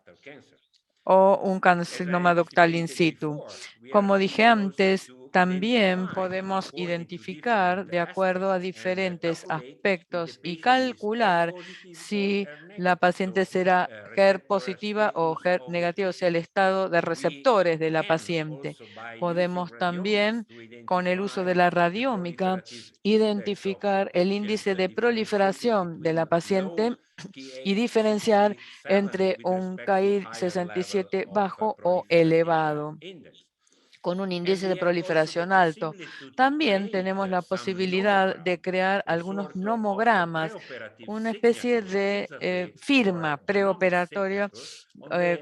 [SPEAKER 3] o un carcinoma ductal in situ. Como dije antes, también podemos identificar de acuerdo a diferentes aspectos y calcular si la paciente será HER positiva o HER negativa, o sea, el estado de receptores de la paciente. Podemos también, con el uso de la radiómica, identificar el índice de proliferación de la paciente y diferenciar entre un CAIR 67 bajo o elevado, con un índice de proliferación alto. También tenemos la posibilidad de crear algunos nomogramas, una especie de firma preoperatoria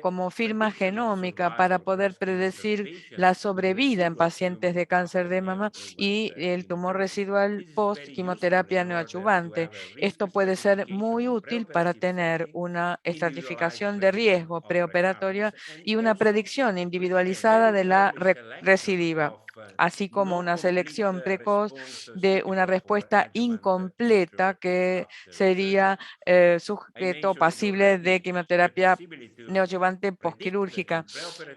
[SPEAKER 3] como firma genómica para poder predecir la sobrevida en pacientes de cáncer de mama y el tumor residual post quimioterapia neoadyuvante. Esto puede ser muy útil para tener una estratificación de riesgo preoperatoria y una predicción individualizada de la recidiva, así como una selección precoz de una respuesta incompleta que sería sujeto pasible de quimioterapia neoadyuvante posquirúrgica.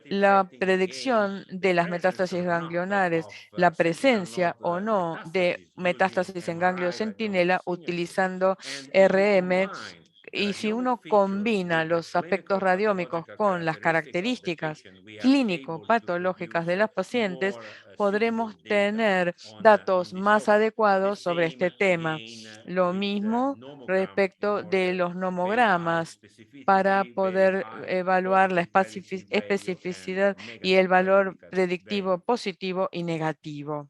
[SPEAKER 3] La predicción de las metástasis ganglionares, la presencia o no de metástasis en ganglio centinela utilizando RM, y si uno combina los aspectos radiómicos con las características clínico-patológicas de las pacientes, podremos tener datos más adecuados sobre este tema. Lo mismo respecto de los nomogramas para poder evaluar la especificidad y el valor predictivo positivo y negativo.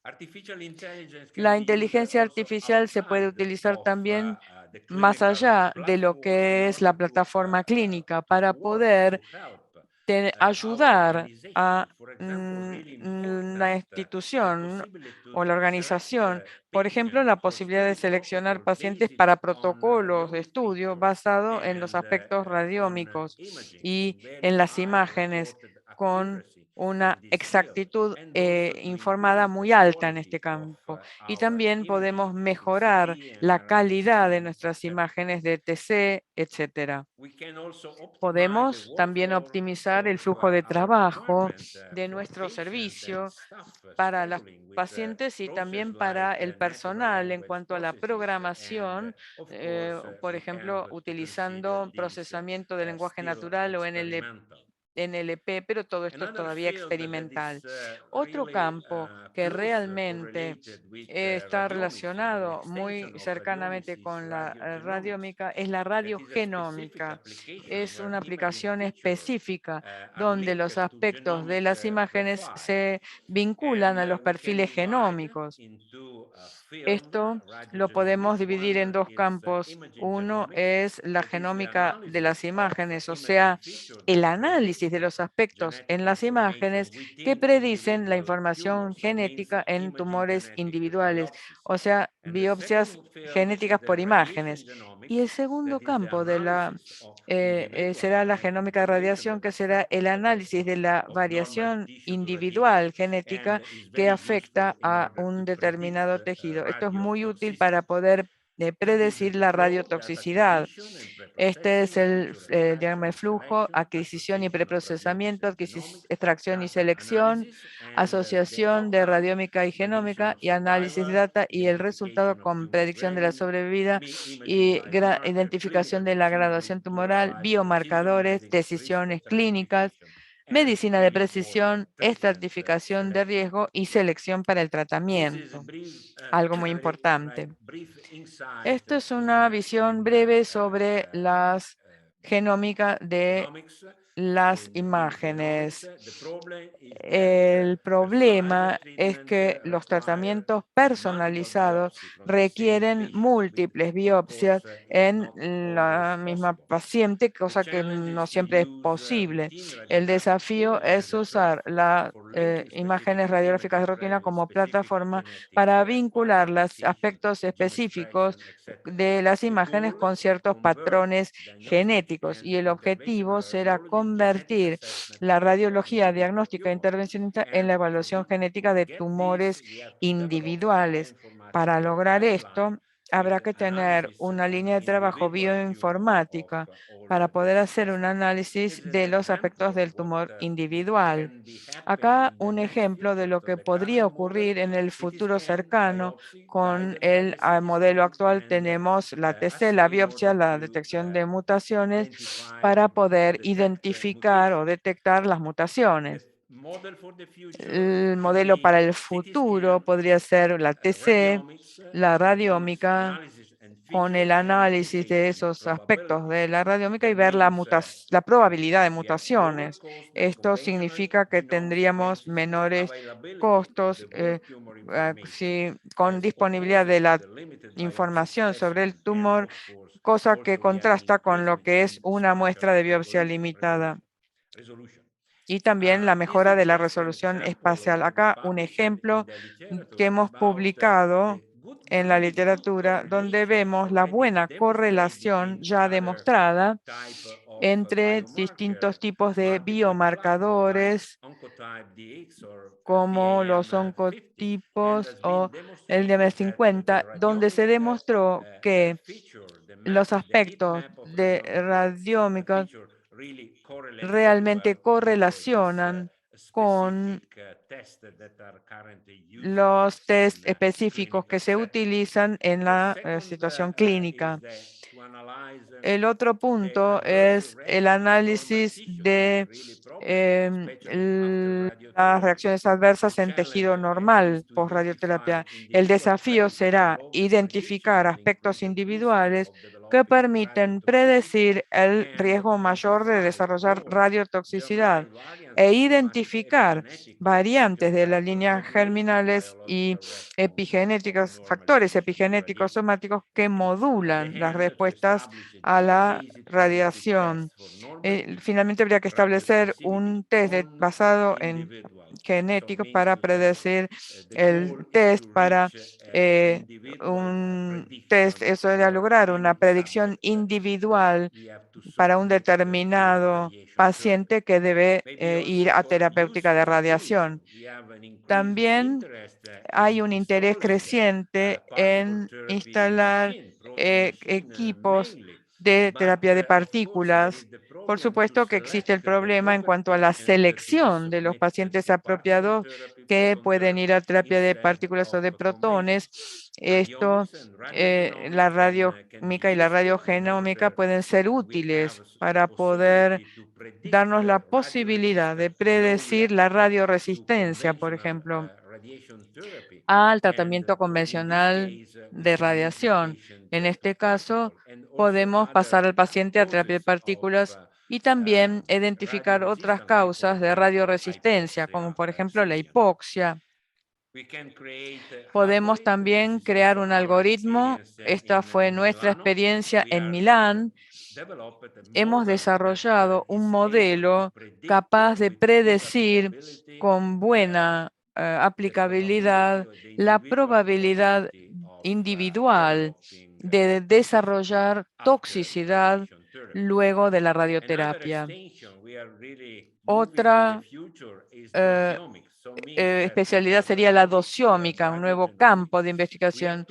[SPEAKER 3] La inteligencia artificial se puede utilizar también más allá de lo que es la plataforma clínica para poder ayudar a la institución o la organización, por ejemplo, la posibilidad de seleccionar pacientes para protocolos de estudio basado en los aspectos radiómicos y en las imágenes con una exactitud informada muy alta en este campo. Y también podemos mejorar la calidad de nuestras imágenes de TC, etcétera. Podemos también optimizar el flujo de trabajo de nuestro servicio para los pacientes y también para el personal en cuanto a la programación, por ejemplo, utilizando procesamiento de lenguaje natural o NLP, pero todo esto es todavía experimental. Otro campo que realmente está relacionado muy cercanamente con la radiómica es la radiogenómica. Es una aplicación específica donde los aspectos de las imágenes se vinculan a los perfiles genómicos. Esto lo podemos dividir en dos campos. Uno es la genómica de las imágenes, o sea, el análisis de los aspectos en las imágenes que predicen la información genética en tumores individuales, o sea, biopsias genéticas por imágenes. Y el segundo campo de será la genómica de radiación, que será el análisis de la variación individual genética que afecta a un determinado tejido. Esto es muy útil para poder predecir la radiotoxicidad. Este es el diagrama de flujo: adquisición y preprocesamiento, extracción y selección, asociación de radiómica y genómica y análisis de data, y el resultado con predicción de la sobrevida y identificación de la graduación tumoral, biomarcadores, decisiones clínicas, medicina de precisión, estratificación de riesgo y selección para el tratamiento. Algo muy importante. Esto es una visión breve sobre las genómica de las imágenes. El problema es que los tratamientos personalizados requieren múltiples biopsias en la misma paciente, cosa que no siempre es posible. El desafío es usar la imágenes radiográficas de rutina como plataforma para vincular los aspectos específicos de las imágenes con ciertos patrones genéticos. Y el objetivo será convertir la radiología diagnóstica e intervencionista en la evaluación genética de tumores individuales. Para lograr esto, habrá que tener una línea de trabajo bioinformática para poder hacer un análisis de los aspectos del tumor individual. Acá un ejemplo de lo que podría ocurrir en el futuro cercano con el modelo actual. Tenemos la TC, la biopsia, la detección de mutaciones para poder identificar o detectar las mutaciones. El modelo para el futuro podría ser la TC, la radiómica, con el análisis de esos aspectos de la radiómica y ver la probabilidad de mutaciones. Esto significa que tendríamos menores costos con disponibilidad de la información sobre el tumor, cosa que contrasta con lo que es una muestra de biopsia limitada. Y también la mejora de la resolución espacial. Acá un ejemplo que hemos publicado en la literatura, donde vemos la buena correlación ya demostrada entre distintos tipos de biomarcadores, como los oncotipos o el DM50, donde se demostró que los aspectos de radiómica realmente correlacionan con los test específicos que se utilizan en la situación clínica. El otro punto es el análisis de las reacciones adversas en tejido normal post radioterapia. El desafío será identificar aspectos individuales que permiten predecir el riesgo mayor de desarrollar radiotoxicidad e identificar variantes de las líneas germinales y epigenéticas, factores epigenéticos somáticos que modulan las respuestas a la radiación. Finalmente habría que establecer un test basado en genéticos para predecir el test para un test, eso era lograr una predicción individual para un determinado paciente que debe ir a terapéutica de radiación. También hay un interés creciente en instalar equipos de terapia de partículas. Por supuesto que existe el problema en cuanto a la selección de los pacientes apropiados que pueden ir a terapia de partículas o de protones. Esto, la radiómica y la radiogenómica pueden ser útiles para poder darnos la posibilidad de predecir la radioresistencia, por ejemplo, al tratamiento convencional de radiación. En este caso, podemos pasar al paciente a terapia de partículas y también identificar otras causas de radioresistencia, como por ejemplo la hipoxia. Podemos también crear un algoritmo. Esta fue nuestra experiencia en Milán. Hemos desarrollado un modelo capaz de predecir con buena aplicabilidad la probabilidad individual de desarrollar toxicidad luego de la radioterapia. Otra especialidad sería la dosiómica, un nuevo campo de investigación.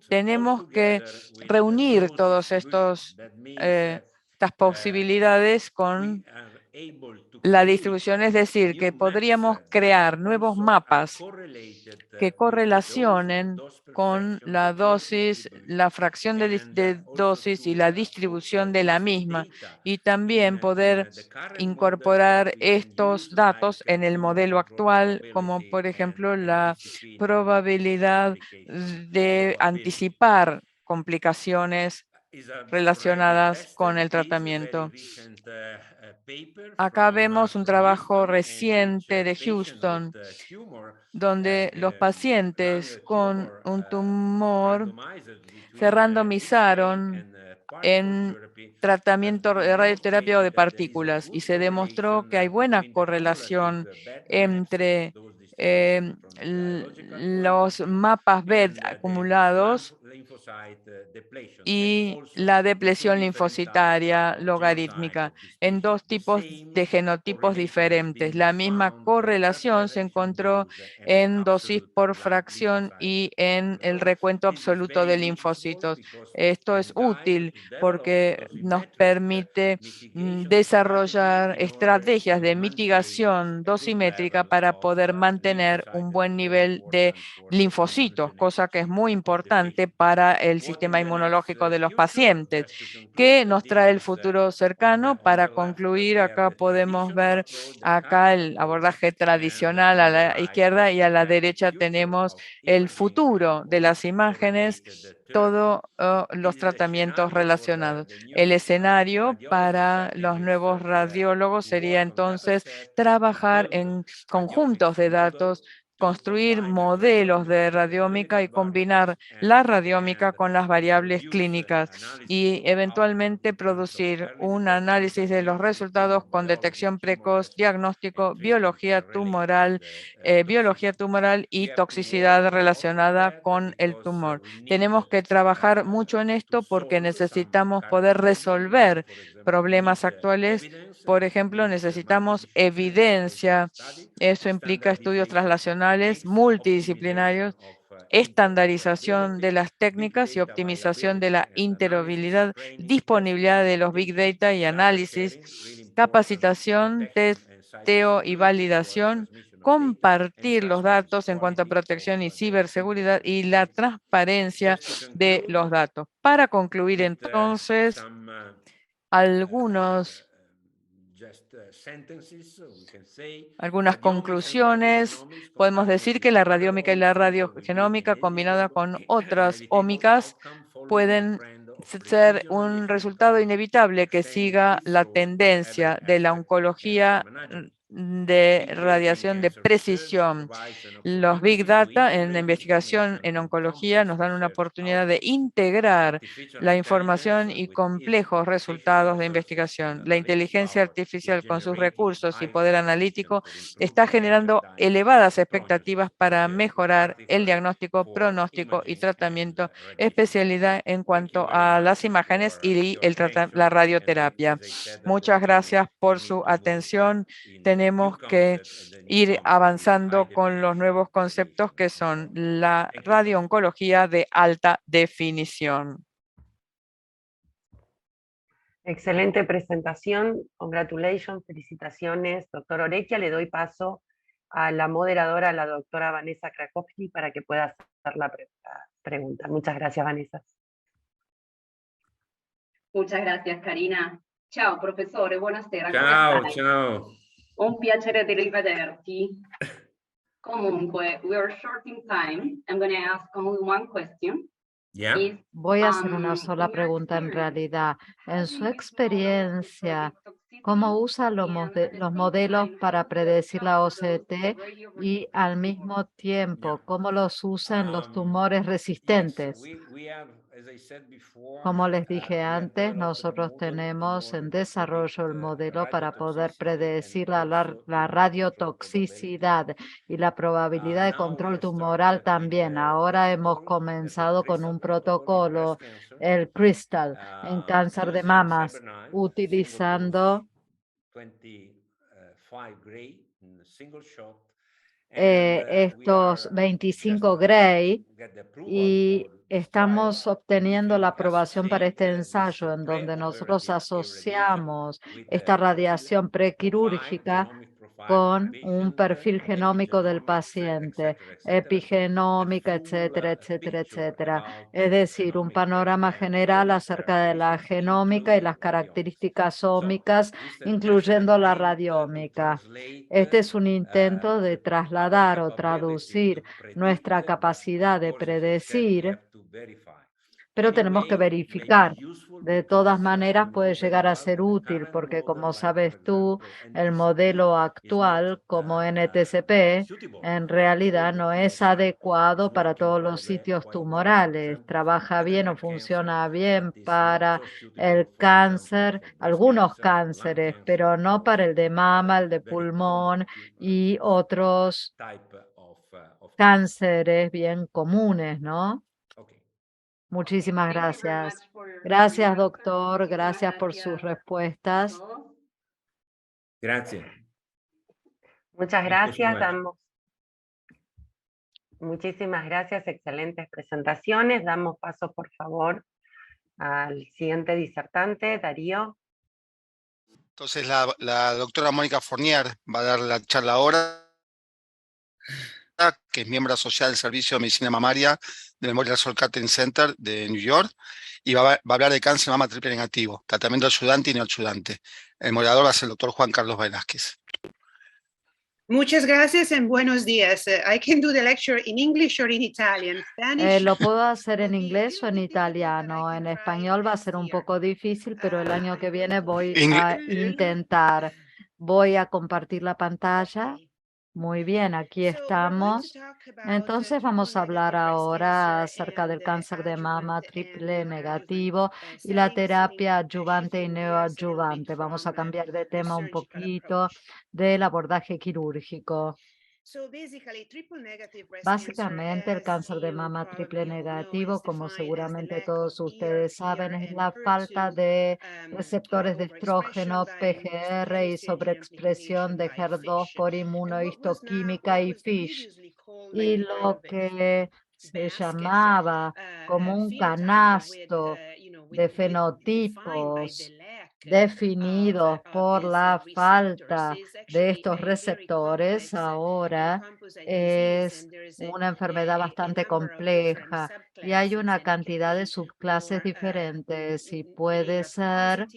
[SPEAKER 3] Tenemos que reunir todas estas posibilidades con la distribución, es decir, que podríamos crear nuevos mapas que correlacionen con la dosis, la fracción de dosis y la distribución de la misma, y también poder incorporar estos datos en el modelo actual, como por ejemplo la probabilidad de anticipar complicaciones relacionadas con el tratamiento. Acá vemos un trabajo reciente de Houston, donde los pacientes con un tumor se randomizaron en tratamiento de radioterapia o de partículas, y se demostró que hay buena correlación entre los mapas BED acumulados y la depresión linfocitaria logarítmica en dos tipos de genotipos diferentes. La misma correlación se encontró en dosis por fracción y en el recuento absoluto de linfocitos. Esto es útil porque nos permite desarrollar estrategias de mitigación dosimétrica para poder mantener un buen nivel de linfocitos, cosa que es muy importante para el sistema inmunológico de los pacientes. ¿Qué nos trae el futuro cercano? Para concluir, acá podemos ver acá el abordaje tradicional a la izquierda y a la derecha tenemos el futuro de las imágenes, todos los tratamientos relacionados. El escenario para los nuevos radiólogos sería entonces trabajar en conjuntos de datos, construir modelos de radiómica y combinar la radiómica con las variables clínicas y eventualmente producir un análisis de los resultados con detección precoz, diagnóstico, biología tumoral y toxicidad relacionada con el tumor. Tenemos que trabajar mucho en esto porque necesitamos poder resolver problemas actuales. Por ejemplo, necesitamos evidencia. Eso implica estudios translacionales multidisciplinarios, estandarización de las técnicas y optimización de la interoperabilidad, disponibilidad de los Big Data y análisis, capacitación, testeo y validación, compartir los datos en cuanto a protección y ciberseguridad y la transparencia de los datos. Para concluir entonces, algunas conclusiones. Podemos decir que la radiómica y la radiogenómica combinada con otras ómicas pueden ser un resultado inevitable que siga la tendencia de la oncología de radiación de precisión. Los Big Data en la investigación en oncología nos dan una oportunidad de integrar la información y complejos resultados de investigación. La inteligencia artificial con sus recursos y poder analítico está generando elevadas expectativas para mejorar el diagnóstico, pronóstico y tratamiento, especialidad en cuanto a las imágenes y la radioterapia. Muchas gracias por su atención. Tenemos que ir avanzando con los nuevos conceptos que son la radiooncología de alta definición.
[SPEAKER 4] Excelente presentación. Congratulations, felicitaciones, doctor Orequia. Le doy paso a la moderadora, la doctora Vanessa Krakowski, para que pueda hacer la pregunta. Muchas gracias, Vanessa.
[SPEAKER 6] Muchas gracias, Karina. Ciao, professore, buonasera.
[SPEAKER 5] Ciao, ciao.
[SPEAKER 6] Un piacere di rivederti. Comunque, we are short in time. I'm going to ask only one question.
[SPEAKER 5] Yeah.
[SPEAKER 2] Voy a hacer una sola pregunta en realidad. En su experiencia, ¿cómo usa los modelos para predecir la OCT y al mismo tiempo, cómo los usa en los tumores resistentes? Como les dije antes, nosotros tenemos en desarrollo el modelo para poder predecir la radiotoxicidad y la probabilidad de control tumoral también. Ahora hemos comenzado con un protocolo, el Crystal, en cáncer de mamas, utilizando estos 25 Gray y estamos obteniendo la aprobación para este ensayo en donde nosotros asociamos esta radiación prequirúrgica con un perfil genómico del paciente, epigenómica, etcétera, etcétera, etcétera. Es decir, un panorama general acerca de la genómica y las características ómicas, incluyendo la radiómica. Este es un intento de trasladar o traducir nuestra capacidad de predecir pero tenemos que verificar. De todas maneras, puede llegar a ser útil porque, como sabes tú, el modelo actual como NTCP en realidad no es adecuado para todos los sitios tumorales. Trabaja bien o funciona bien para el cáncer, algunos cánceres, pero no para el de mama, el de pulmón y otros cánceres bien comunes, ¿no? Muchísimas
[SPEAKER 6] Thank you very
[SPEAKER 2] gracias.
[SPEAKER 6] much for your
[SPEAKER 2] Gracias,
[SPEAKER 6] answers.
[SPEAKER 2] doctor.
[SPEAKER 6] Muchísimas
[SPEAKER 2] Gracias por
[SPEAKER 6] gracias
[SPEAKER 2] sus
[SPEAKER 6] a
[SPEAKER 2] respuestas.
[SPEAKER 6] todos.
[SPEAKER 5] Gracias.
[SPEAKER 4] Muchas
[SPEAKER 5] Thank you so
[SPEAKER 4] gracias.
[SPEAKER 5] much.
[SPEAKER 4] Muchísimas gracias, excelentes presentaciones. Damos paso, por favor, al siguiente disertante, Darío.
[SPEAKER 1] Entonces la doctora Mónica Fournier va a dar la charla ahora, que es miembro asociada del Servicio de Medicina Mamaria del Memorial Sloan Kettering Center de New York, y va a hablar de cáncer de mama triple negativo, tratamiento ayudante y neoayudante. El moderador va a ser el doctor Juan Carlos Velázquez.
[SPEAKER 7] Muchas gracias and buenos días. I can do the lecture in English or in Italian. Spanish.
[SPEAKER 2] Lo puedo hacer en inglés o en italiano. En español va a ser un poco difícil, pero el año que viene voy a intentar. Voy a compartir la pantalla. Muy bien, aquí estamos. Entonces vamos a hablar ahora acerca del cáncer de mama triple negativo y la terapia adyuvante y neoadyuvante. Vamos a cambiar de tema un poquito del abordaje quirúrgico. Básicamente, el cáncer de mama triple negativo, como seguramente todos ustedes saben, es la falta de receptores de estrógeno, PGR y sobreexpresión de HER2 por inmunohistoquímica y FISH. Y lo que se llamaba como un canasto de fenotipos definidos por la falta de estos receptores, ahora es una enfermedad bastante compleja y hay una cantidad de subclases diferentes y puede ser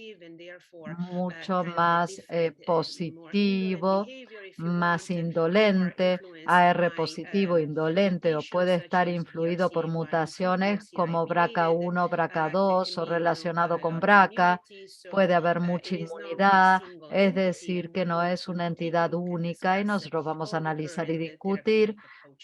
[SPEAKER 2] mucho más positivo, más indolente, AR positivo, indolente, o puede estar influido por mutaciones como BRCA1, BRCA2 o relacionado con BRCA. Puede haber mucha inmunidad, es decir, que no es una entidad única y nosotros vamos a analizar y discutir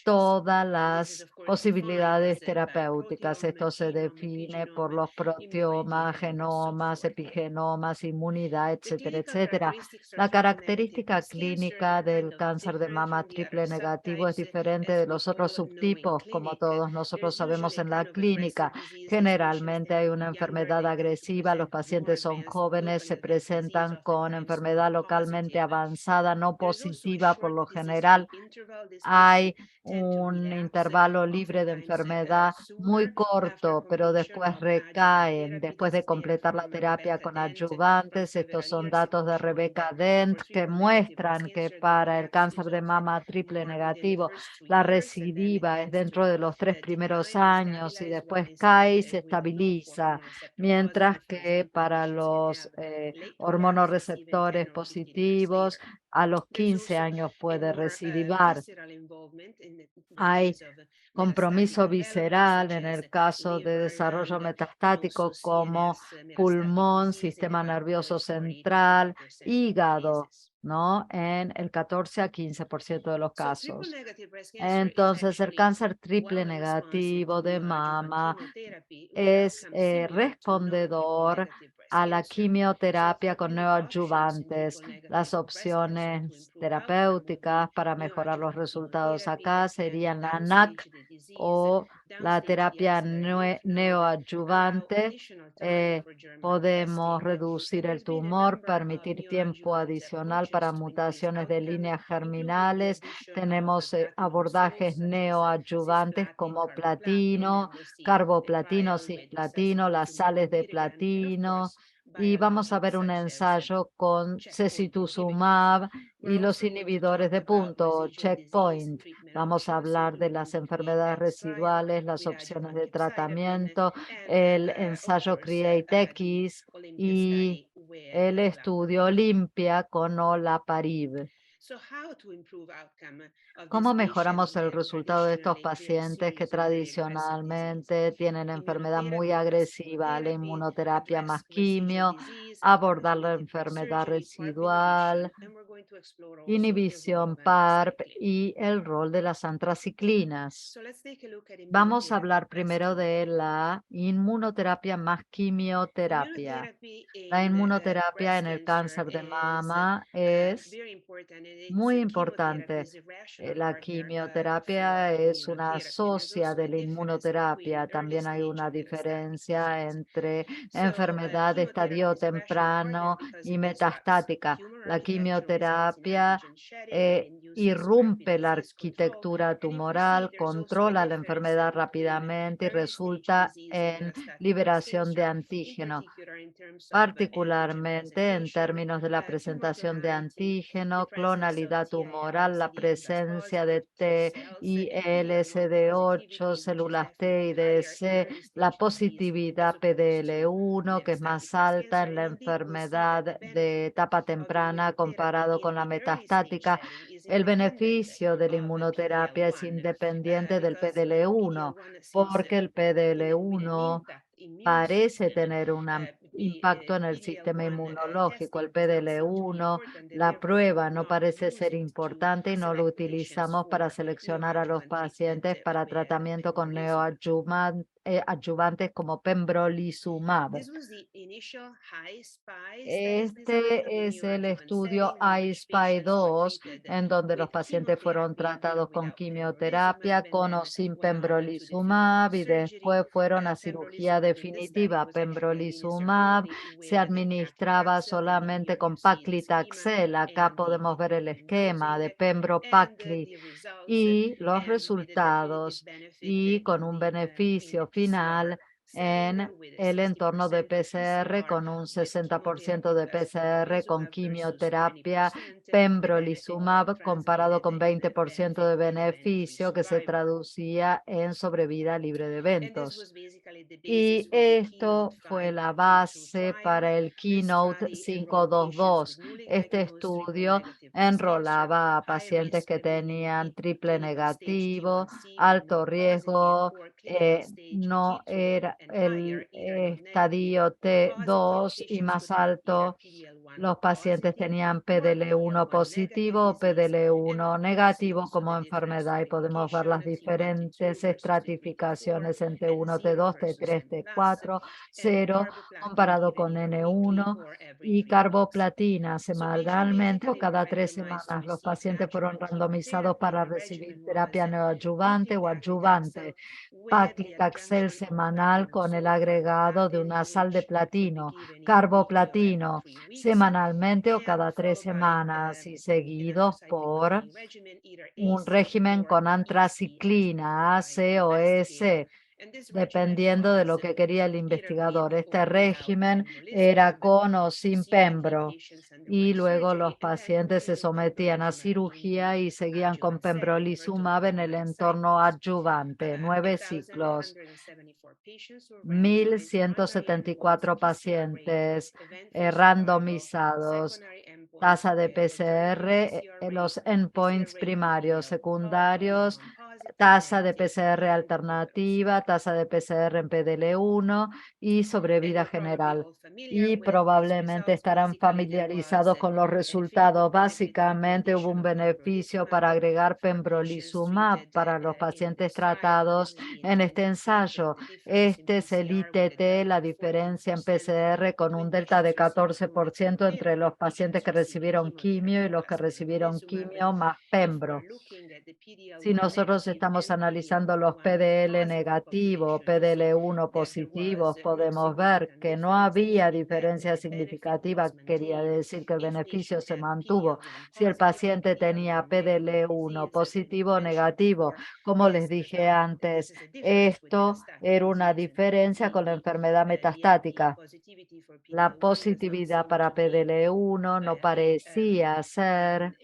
[SPEAKER 2] todas las posibilidades terapéuticas. Esto se define por los proteomas, genomas, epigenomas, inmunidad, etcétera, etcétera. La característica clínica del cáncer de mama triple negativo es diferente de los otros subtipos, como todos nosotros sabemos en la clínica. Generalmente hay una enfermedad agresiva, los pacientes son jóvenes, se presentan con enfermedad localmente avanzada, no positiva por lo general. Hay un intervalo libre de enfermedad muy corto, pero después recaen después de completar la terapia con adyuvantes. Estos son datos de Rebecca Dent que muestran que para el cáncer de mama triple negativo, la recidiva es dentro de los 3 primeros años y después cae y se estabiliza, mientras que para los hormonoreceptores positivos, a los 15 años puede recidivar. Hay compromiso visceral en el caso de desarrollo metastático como pulmón, sistema nervioso central, hígado, ¿no? En el 14 a 15% de los casos. Entonces, el cáncer triple negativo de mama es respondedor a la quimioterapia con neoadyuvantes. Las opciones terapéuticas para mejorar los resultados acá serían la NAC o la terapia neoadyuvante. Podemos reducir el tumor, permitir tiempo adicional para mutaciones de líneas germinales. Tenemos abordajes neoadyuvantes como platino, carboplatino, cisplatino, las sales de platino. Y vamos a ver un ensayo con cesituzumab y los inhibidores de punto, checkpoint. Vamos a hablar de las enfermedades residuales, las opciones de tratamiento, el ensayo CREATE-X y el estudio Olimpia con olaparib. ¿Cómo mejoramos el resultado de estos pacientes que tradicionalmente tienen enfermedad muy agresiva? La inmunoterapia más quimio, abordar la enfermedad residual, inhibición PARP y el rol de las antraciclinas. Vamos a hablar primero de la inmunoterapia más quimioterapia. La inmunoterapia en el cáncer de mama es muy importante. La quimioterapia es una socia de la inmunoterapia. También hay una diferencia entre enfermedad de estadio temprano y metastática. La quimioterapia irrumpe la arquitectura tumoral, controla la enfermedad rápidamente y resulta en liberación de antígeno, particularmente en términos de la presentación de antígeno, clonalidad tumoral, la presencia de T y LSD8, células T y DC, la positividad PDL1, que es más alta en la enfermedad de etapa temprana comparado con la metastática. El beneficio de la inmunoterapia es independiente del PDL1, porque el PDL1 parece tener un impacto en el sistema inmunológico. El PDL1, la prueba no parece ser importante y no lo utilizamos para seleccionar a los pacientes para tratamiento con adyuvantes como pembrolizumab. Este es el estudio I-SPY 2, en donde los pacientes fueron tratados con quimioterapia, con o sin pembrolizumab, y después fueron a cirugía definitiva. Pembrolizumab se administraba solamente con paclitaxel. Acá podemos ver el esquema de pembro-pacli y los resultados, y con un beneficio final en el entorno de PCR, con un 60% de PCR con quimioterapia pembrolizumab comparado con 20% de beneficio, que se traducía en sobrevida libre de eventos. Y esto fue la base para el Keynote 522. Este estudio enrolaba a pacientes que tenían triple negativo, alto riesgo, no era el estadio T2 y más alto. Los pacientes tenían PDL1 positivo o PDL1 negativo como enfermedad, y podemos ver las diferentes estratificaciones en T1, T2, T3, T4, 0, comparado con N1 y carboplatina semanalmente o cada 3 semanas. Los pacientes fueron randomizados para recibir terapia neoadyuvante o adyuvante, paclitaxel semanal con el agregado de una sal de platino, carboplatino, semanalmente o cada 3 semanas, y seguidos por un régimen con antraciclina, AC o EC, dependiendo de lo que quería el investigador. Este régimen era con o sin pembro, y luego los pacientes se sometían a cirugía y seguían con pembrolizumab en el entorno adyuvante, 9 ciclos. 1.174 pacientes randomizados. Tasa de PCR, los endpoints primarios, secundarios, tasa de PCR alternativa, tasa de PCR en PDL1 y sobrevida general. Y probablemente estarán familiarizados con los resultados. Básicamente hubo un beneficio para agregar pembrolizumab para los pacientes tratados en este ensayo. Este es el ITT, la diferencia en PCR, con un delta de 14% entre los pacientes que recibieron quimio y los que recibieron quimio más pembro. Si nosotros estamos analizando los PDL negativos, PDL1 positivos, podemos ver que no había diferencia significativa. Quería decir que el beneficio se mantuvo si el paciente tenía PDL1 positivo o negativo. Como les dije antes, esto era una diferencia con la enfermedad metastática. La positividad para PDL1 no parecía ser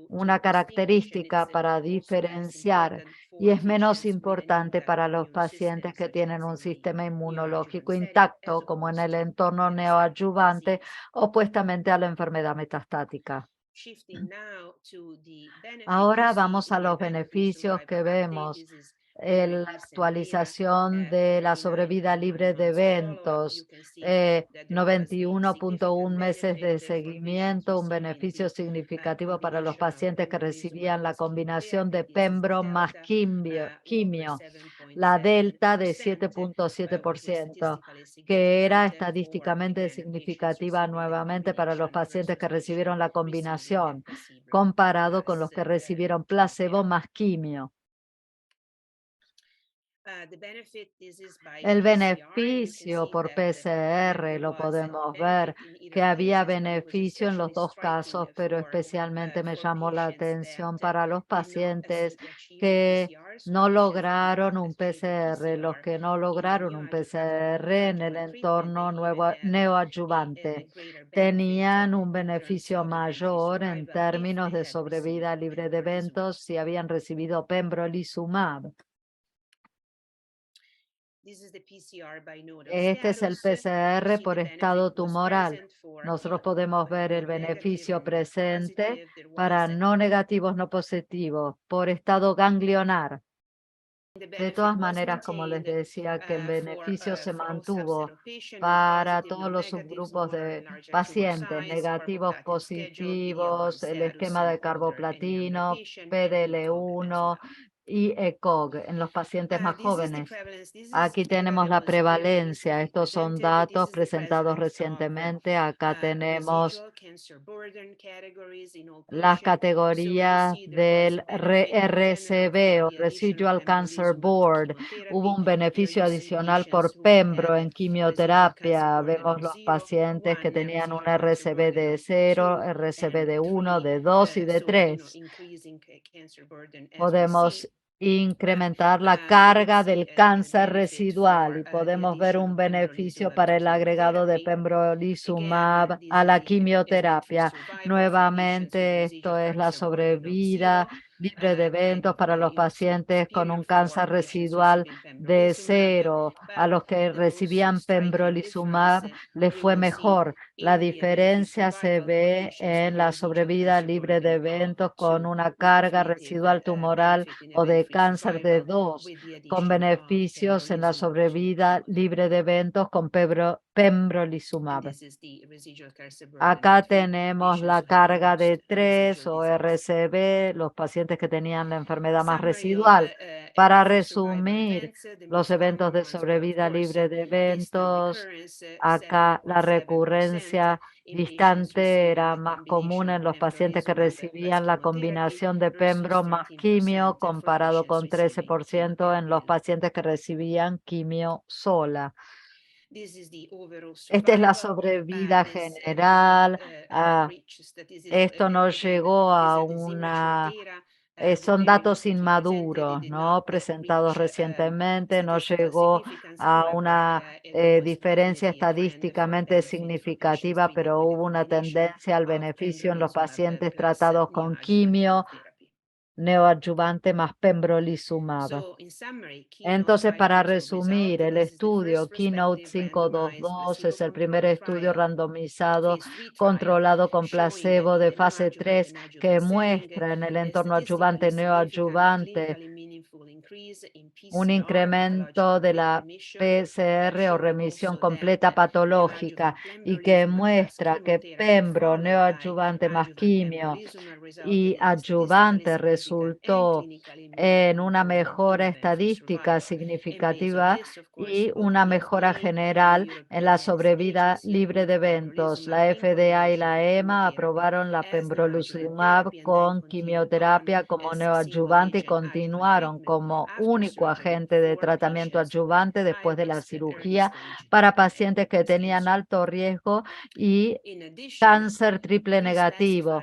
[SPEAKER 2] una característica para diferenciar, y es menos importante para los pacientes que tienen un sistema inmunológico intacto, como en el entorno neoadyuvante, opuestamente a la enfermedad metastática. Ahora vamos a los beneficios que vemos. La actualización de la sobrevida libre de eventos, 91.1 meses de seguimiento, un beneficio significativo para los pacientes que recibían la combinación de Pembro más quimio, la delta de 7.7%, que era estadísticamente significativa nuevamente para los pacientes que recibieron la combinación, comparado con los que recibieron placebo más quimio. El beneficio por PCR lo podemos ver, que había beneficio en los dos casos, pero especialmente me llamó la atención para los pacientes que no lograron un PCR, los que no lograron un PCR en el entorno neoadyuvante. Tenían un beneficio mayor en términos de sobrevida libre de eventos si habían recibido pembrolizumab. Este es el PCR por estado tumoral. Nosotros podemos ver el beneficio presente para no negativos, no positivos, por estado ganglionar. De todas maneras, como les decía, que el beneficio se mantuvo para todos los subgrupos de pacientes, negativos, positivos, el esquema de carboplatino, PDL1 y ECOG en los pacientes más jóvenes. Aquí tenemos la prevalencia. Estos son datos presentados recientemente. Acá tenemos las categorías del RCB o Residual Cancer Board. Hubo un beneficio adicional por Pembro en quimioterapia. Vemos los pacientes que tenían un RCB de 0, RCB de 1, de 2 y de 3. Podemos incrementar la carga del cáncer residual y podemos ver un beneficio para el agregado de pembrolizumab a la quimioterapia. Nuevamente, esto es la sobrevida libre de eventos para los pacientes con un cáncer residual de 0. A los que recibían pembrolizumab les fue mejor. La diferencia se ve en la sobrevida libre de eventos con una carga residual tumoral o de cáncer de 2, con beneficios en la sobrevida libre de eventos con pembrolizumab. Acá tenemos la carga de 3 o RCB, los pacientes que tenían la enfermedad más residual. Para resumir los eventos de sobrevida libre de eventos, acá la recurrencia distante era más común en los pacientes que recibían la combinación de pembro más quimio, comparado con 13% en los pacientes que recibían quimio sola. Esta es la sobrevida general. Esto nos llegó a una... son datos inmaduros, ¿no? Presentados recientemente, no llegó a una diferencia estadísticamente significativa, pero hubo una tendencia al beneficio en los pacientes tratados con quimio neoadyuvante más pembrolizumab. Entonces, para resumir, el estudio Keynote 522 es el primer estudio randomizado controlado con placebo de fase 3 que muestra en el entorno adyuvante neoadyuvante un incremento de la PCR o remisión completa patológica y que muestra que pembro neoadyuvante más quimio y adyuvante resultó en una mejora estadística significativa y una mejora general en la sobrevida libre de eventos. La FDA y la EMA aprobaron la pembrolizumab con quimioterapia como neoadyuvante y continuaron como único agente de tratamiento adyuvante después de la cirugía para pacientes que tenían alto riesgo y cáncer triple negativo.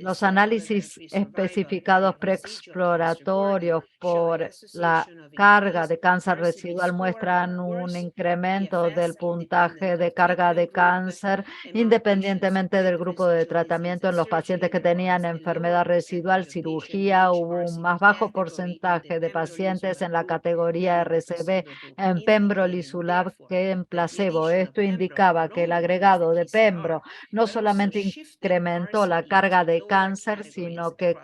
[SPEAKER 2] Los análisis especificados preexploratorios por la carga de cáncer residual muestran un incremento del puntaje de carga de cáncer independientemente del grupo de tratamiento en los pacientes que tenían enfermedad residual, cirugía. Hubo un más bajo porcentaje porcentaje de pacientes en la categoría RCB en pembrolizumab que en placebo. Esto indicaba que el agregado de pembro no solamente incrementó la carga de cáncer, sino que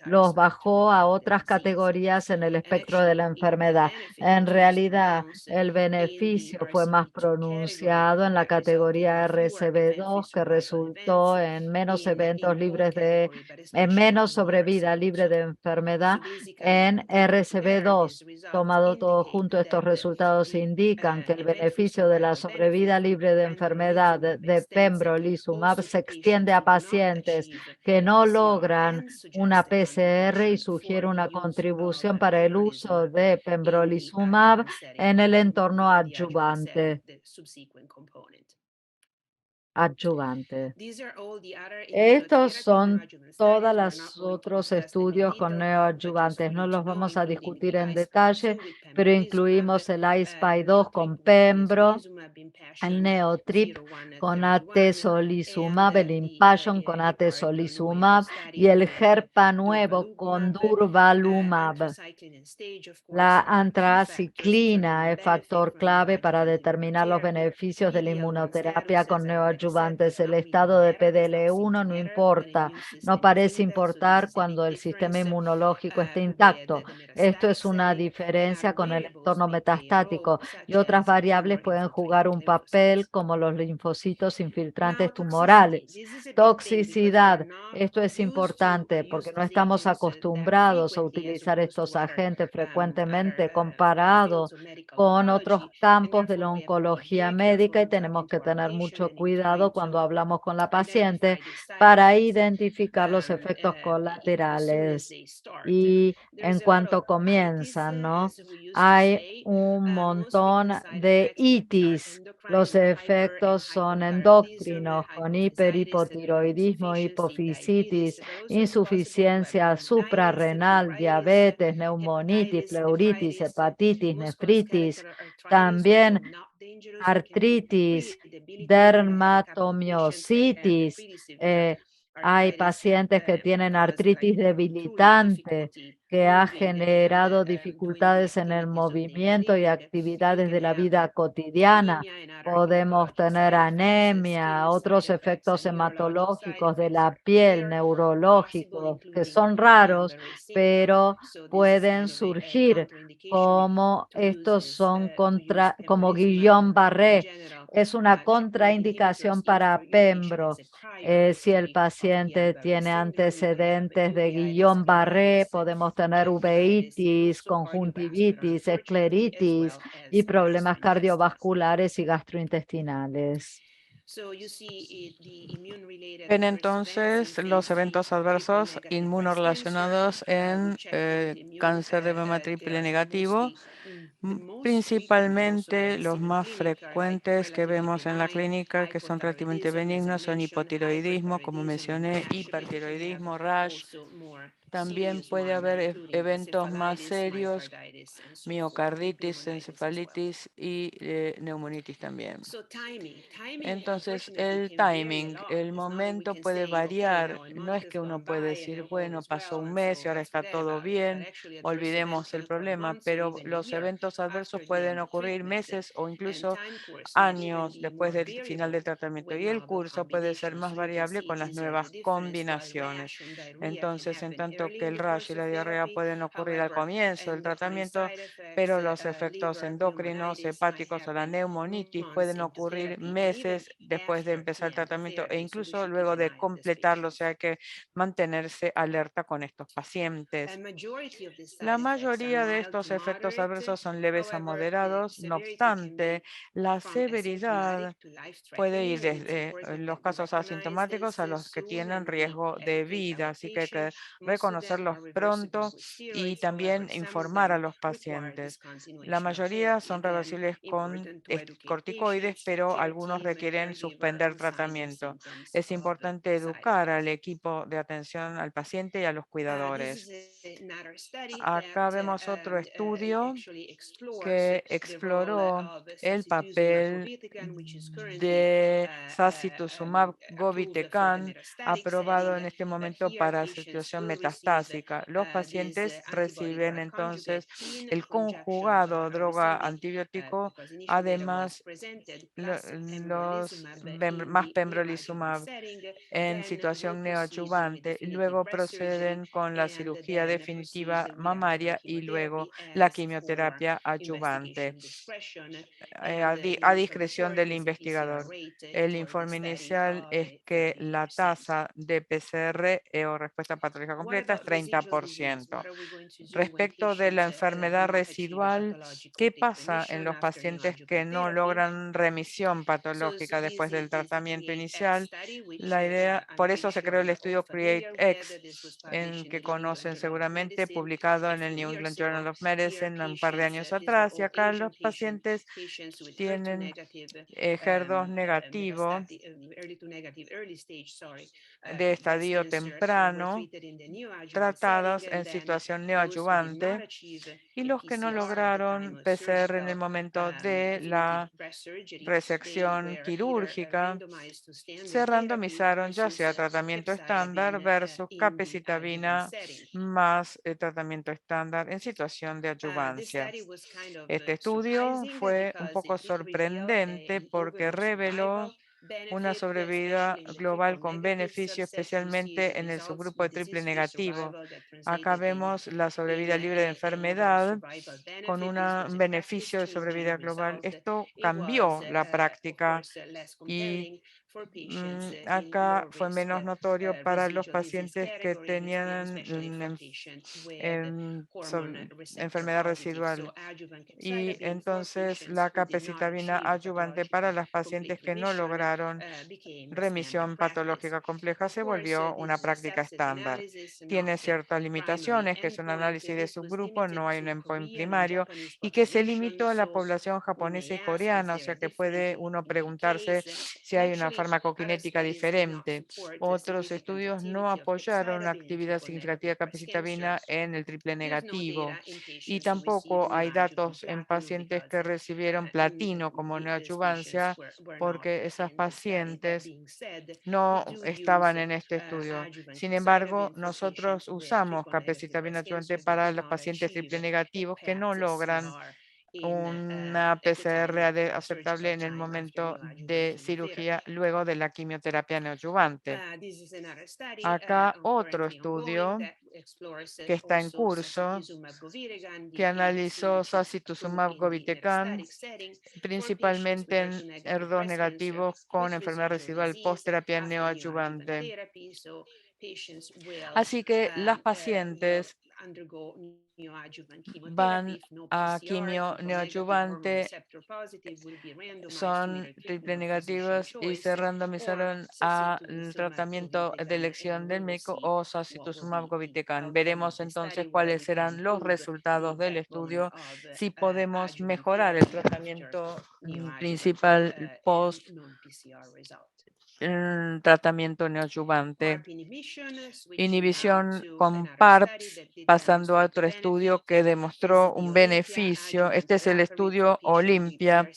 [SPEAKER 2] los bajó a otras categorías en el espectro de la enfermedad. En realidad, el beneficio fue más pronunciado en la categoría RCB2, que resultó en menos eventos libres en menos sobrevida libre de enfermedad en RCB2. Tomado todo junto, estos resultados indican que el beneficio de la sobrevida libre de enfermedad de pembrolizumab se extiende a pacientes que no logran una PCR y sugiere una contribución para el uso de pembrolizumab en el entorno adyuvante. Estos son todos los otros estudios con neoadyuvantes. No los vamos a discutir en detalle, pero incluimos el I-SPY 2 con pembro, el Neotrip con atezolizumab, el Impassion con atezolizumab y el HERPA nuevo con durvalumab. La antraciclina es factor clave para determinar los beneficios de la inmunoterapia con neoadyuvantes. El estado de PDL1 no importa, no parece importar cuando el sistema inmunológico esté intacto. Esto es una diferencia con el entorno metastático y otras variables pueden jugar un papel como los linfocitos infiltrantes tumorales. Toxicidad. Esto es importante porque no estamos acostumbrados a utilizar estos agentes frecuentemente comparado con otros campos de la oncología médica y tenemos que tener mucho cuidado cuando hablamos con la paciente para identificar los efectos colaterales. Y en cuanto comienzan, ¿no? Hay un montón de itis. Los efectos son endocrinos con hipotiroidismo, hipofisitis, insuficiencia suprarrenal, diabetes, neumonitis, pleuritis, hepatitis, nefritis, también artritis, dermatomiositis. Hay pacientes que tienen artritis debilitante que ha generado dificultades en el movimiento y actividades de la vida cotidiana. Podemos tener anemia, otros efectos hematológicos de la piel, neurológicos, que son raros, pero pueden surgir como estos son como Guillain-Barré. Es una contraindicación para pembro. Si el paciente tiene antecedentes de Guillain-Barré, podemos tener uveitis, conjuntivitis, escleritis y problemas cardiovasculares y gastrointestinales.
[SPEAKER 3] Ven entonces los eventos adversos inmunorelacionados en cáncer de mama triple negativo, principalmente los más frecuentes que vemos en la clínica, que son relativamente benignos, son hipotiroidismo, como mencioné, hipertiroidismo, rash. También puede haber eventos más serios, miocarditis, encefalitis y neumonitis también. Entonces, el timing, el momento puede variar. No es que uno puede decir, bueno, pasó un mes y ahora está todo bien, olvidemos el problema, pero los eventos adversos pueden ocurrir meses o incluso años después del final del tratamiento y el curso puede ser más variable con las nuevas combinaciones. Entonces, en tanto que el rash y la diarrea pueden ocurrir al comienzo del tratamiento, pero los efectos endocrinos, hepáticos o la neumonitis pueden ocurrir meses después de empezar el tratamiento e incluso luego de completarlo, o sea, hay que mantenerse alerta con estos pacientes. La mayoría de estos efectos adversos son leves a moderados, no obstante, la severidad puede ir desde los casos asintomáticos a los que tienen riesgo de vida, así que hay que reconocerlos pronto y también informar a los pacientes. La mayoría son reversibles con corticoides, pero algunos requieren suspender tratamiento. Es importante educar al equipo de atención al paciente y a los cuidadores. Acá vemos otro estudio que exploró el papel de sacituzumab govitecan, aprobado en este momento para situación metastásica. Los pacientes reciben entonces el conjugado droga antibiótico, además más pembrolizumab en situación neoadyuvante. Luego proceden con la cirugía definitiva mamaria y luego la quimioterapia adyuvante a discreción del investigador. El informe inicial es que la tasa de PCR o respuesta patológica completa es 30%. Respecto de la enfermedad residual, ¿qué pasa en los pacientes que no logran remisión patológica después del tratamiento inicial? La idea, por eso se creó el estudio CREATE-X, en que conocen seguramente, publicado en el New England Journal of Medicine un par de años atrás. Y acá los pacientes tienen HER2 negativo de estadio temprano, tratados en situación neoadyuvante, y los que no lograron PCR en el momento de la resección quirúrgica se randomizaron ya sea tratamiento estándar versus capecitabina más tratamiento estándar en situación de adyuvancia. Este estudio fue un poco sorprendente porque reveló una sobrevida global con beneficio, especialmente en el subgrupo de triple negativo. Acá vemos la sobrevida libre de enfermedad con un beneficio de sobrevida global. Esto cambió la práctica y acá fue menos notorio para los pacientes que tenían enfermedad residual. Y entonces la capecitabina adyuvante para las pacientes que no lograron remisión patológica compleja se volvió una práctica estándar. Tiene ciertas limitaciones, que es un análisis de subgrupo, no hay un endpoint primario, y que se limitó a la población japonesa y coreana, o sea que puede uno preguntarse si hay una farmacokinética diferente. Otros estudios no apoyaron la actividad significativa de capecitabina en el triple negativo, y tampoco hay datos en pacientes que recibieron platino como neoadyuvancia, porque esas pacientes no estaban en este estudio. Sin embargo, nosotros usamos capecitabina adyuvante para los pacientes triple negativos que no logran una PCR aceptable en el momento de cirugía luego de la quimioterapia neoadyuvante. Acá otro estudio que está en curso, que analizó sacituzumab govitecan, principalmente en HER2 negativos con enfermedad residual post-terapia neoadyuvante. Así que las pacientes van a quimio neoadyuvante, son triple negativos y se randomizaron al tratamiento de elección del médico o sacituzumab govitecan. Veremos entonces cuáles serán los resultados del estudio, si podemos mejorar el tratamiento principal post tratamiento neoadyuvante. Inhibición con PARPs, pasando a otro estudio que demostró un beneficio. Este es el estudio Olimpia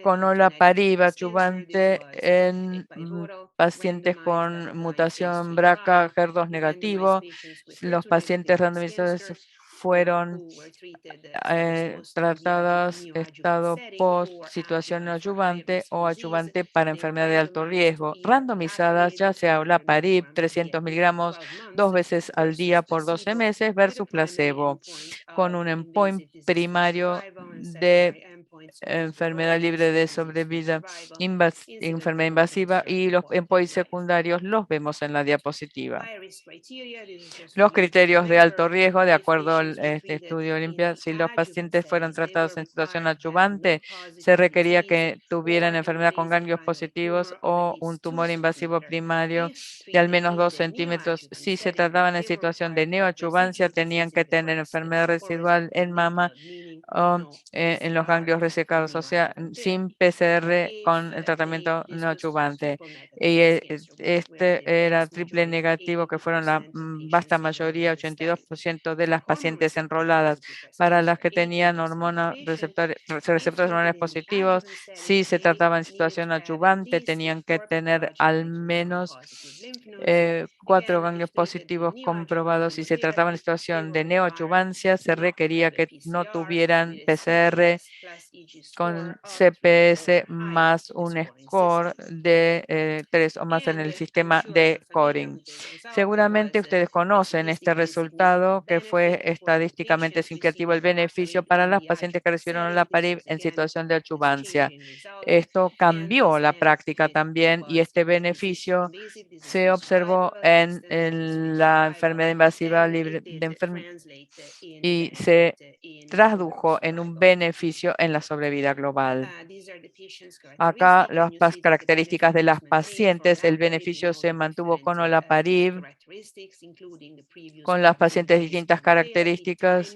[SPEAKER 3] con olaparib adyuvante en pacientes con mutación BRCA HER2 negativo. Los pacientes randomizados fueron tratadas estado post situación adyuvante o adyuvante para enfermedad de alto riesgo, randomizadas ya sea olaparib 300 miligramos 2 veces al día por 12 meses versus placebo, con un endpoint primario de enfermedad libre de sobrevida, enfermedad invasiva, y los endpoints secundarios los vemos en la diapositiva. Los criterios de alto riesgo, de acuerdo a este estudio Olimpia, si los pacientes fueron tratados en situación adyuvante, se requería que tuvieran enfermedad con ganglios positivos o un tumor invasivo primario de al menos 2 centímetros. Si se trataban en situación de neoadyuvancia, tenían que tener enfermedad residual en mama en los ganglios resecados, o sea, sin PCR con el tratamiento neoadyuvante. Y este era triple negativo, que fueron la vasta mayoría, 82% de las pacientes enroladas. Para las que tenían receptores hormonales positivos, si se trataba en situación adyuvante, tenían que tener al menos 4 ganglios positivos comprobados. Si se trataba en situación de neoadyuvancia, se requería que no tuvieran PCR con CPS más un score de 3 o más en el sistema de scoring. Seguramente ustedes conocen este resultado, que fue estadísticamente significativo el beneficio para las pacientes que recibieron olaparib en situación de adyuvancia. Esto cambió la práctica también, y este beneficio se observó en la enfermedad invasiva libre y se tradujo en un beneficio en la sobrevida global. Acá las características de las pacientes. El beneficio se mantuvo con olaparib, con las pacientes distintas características,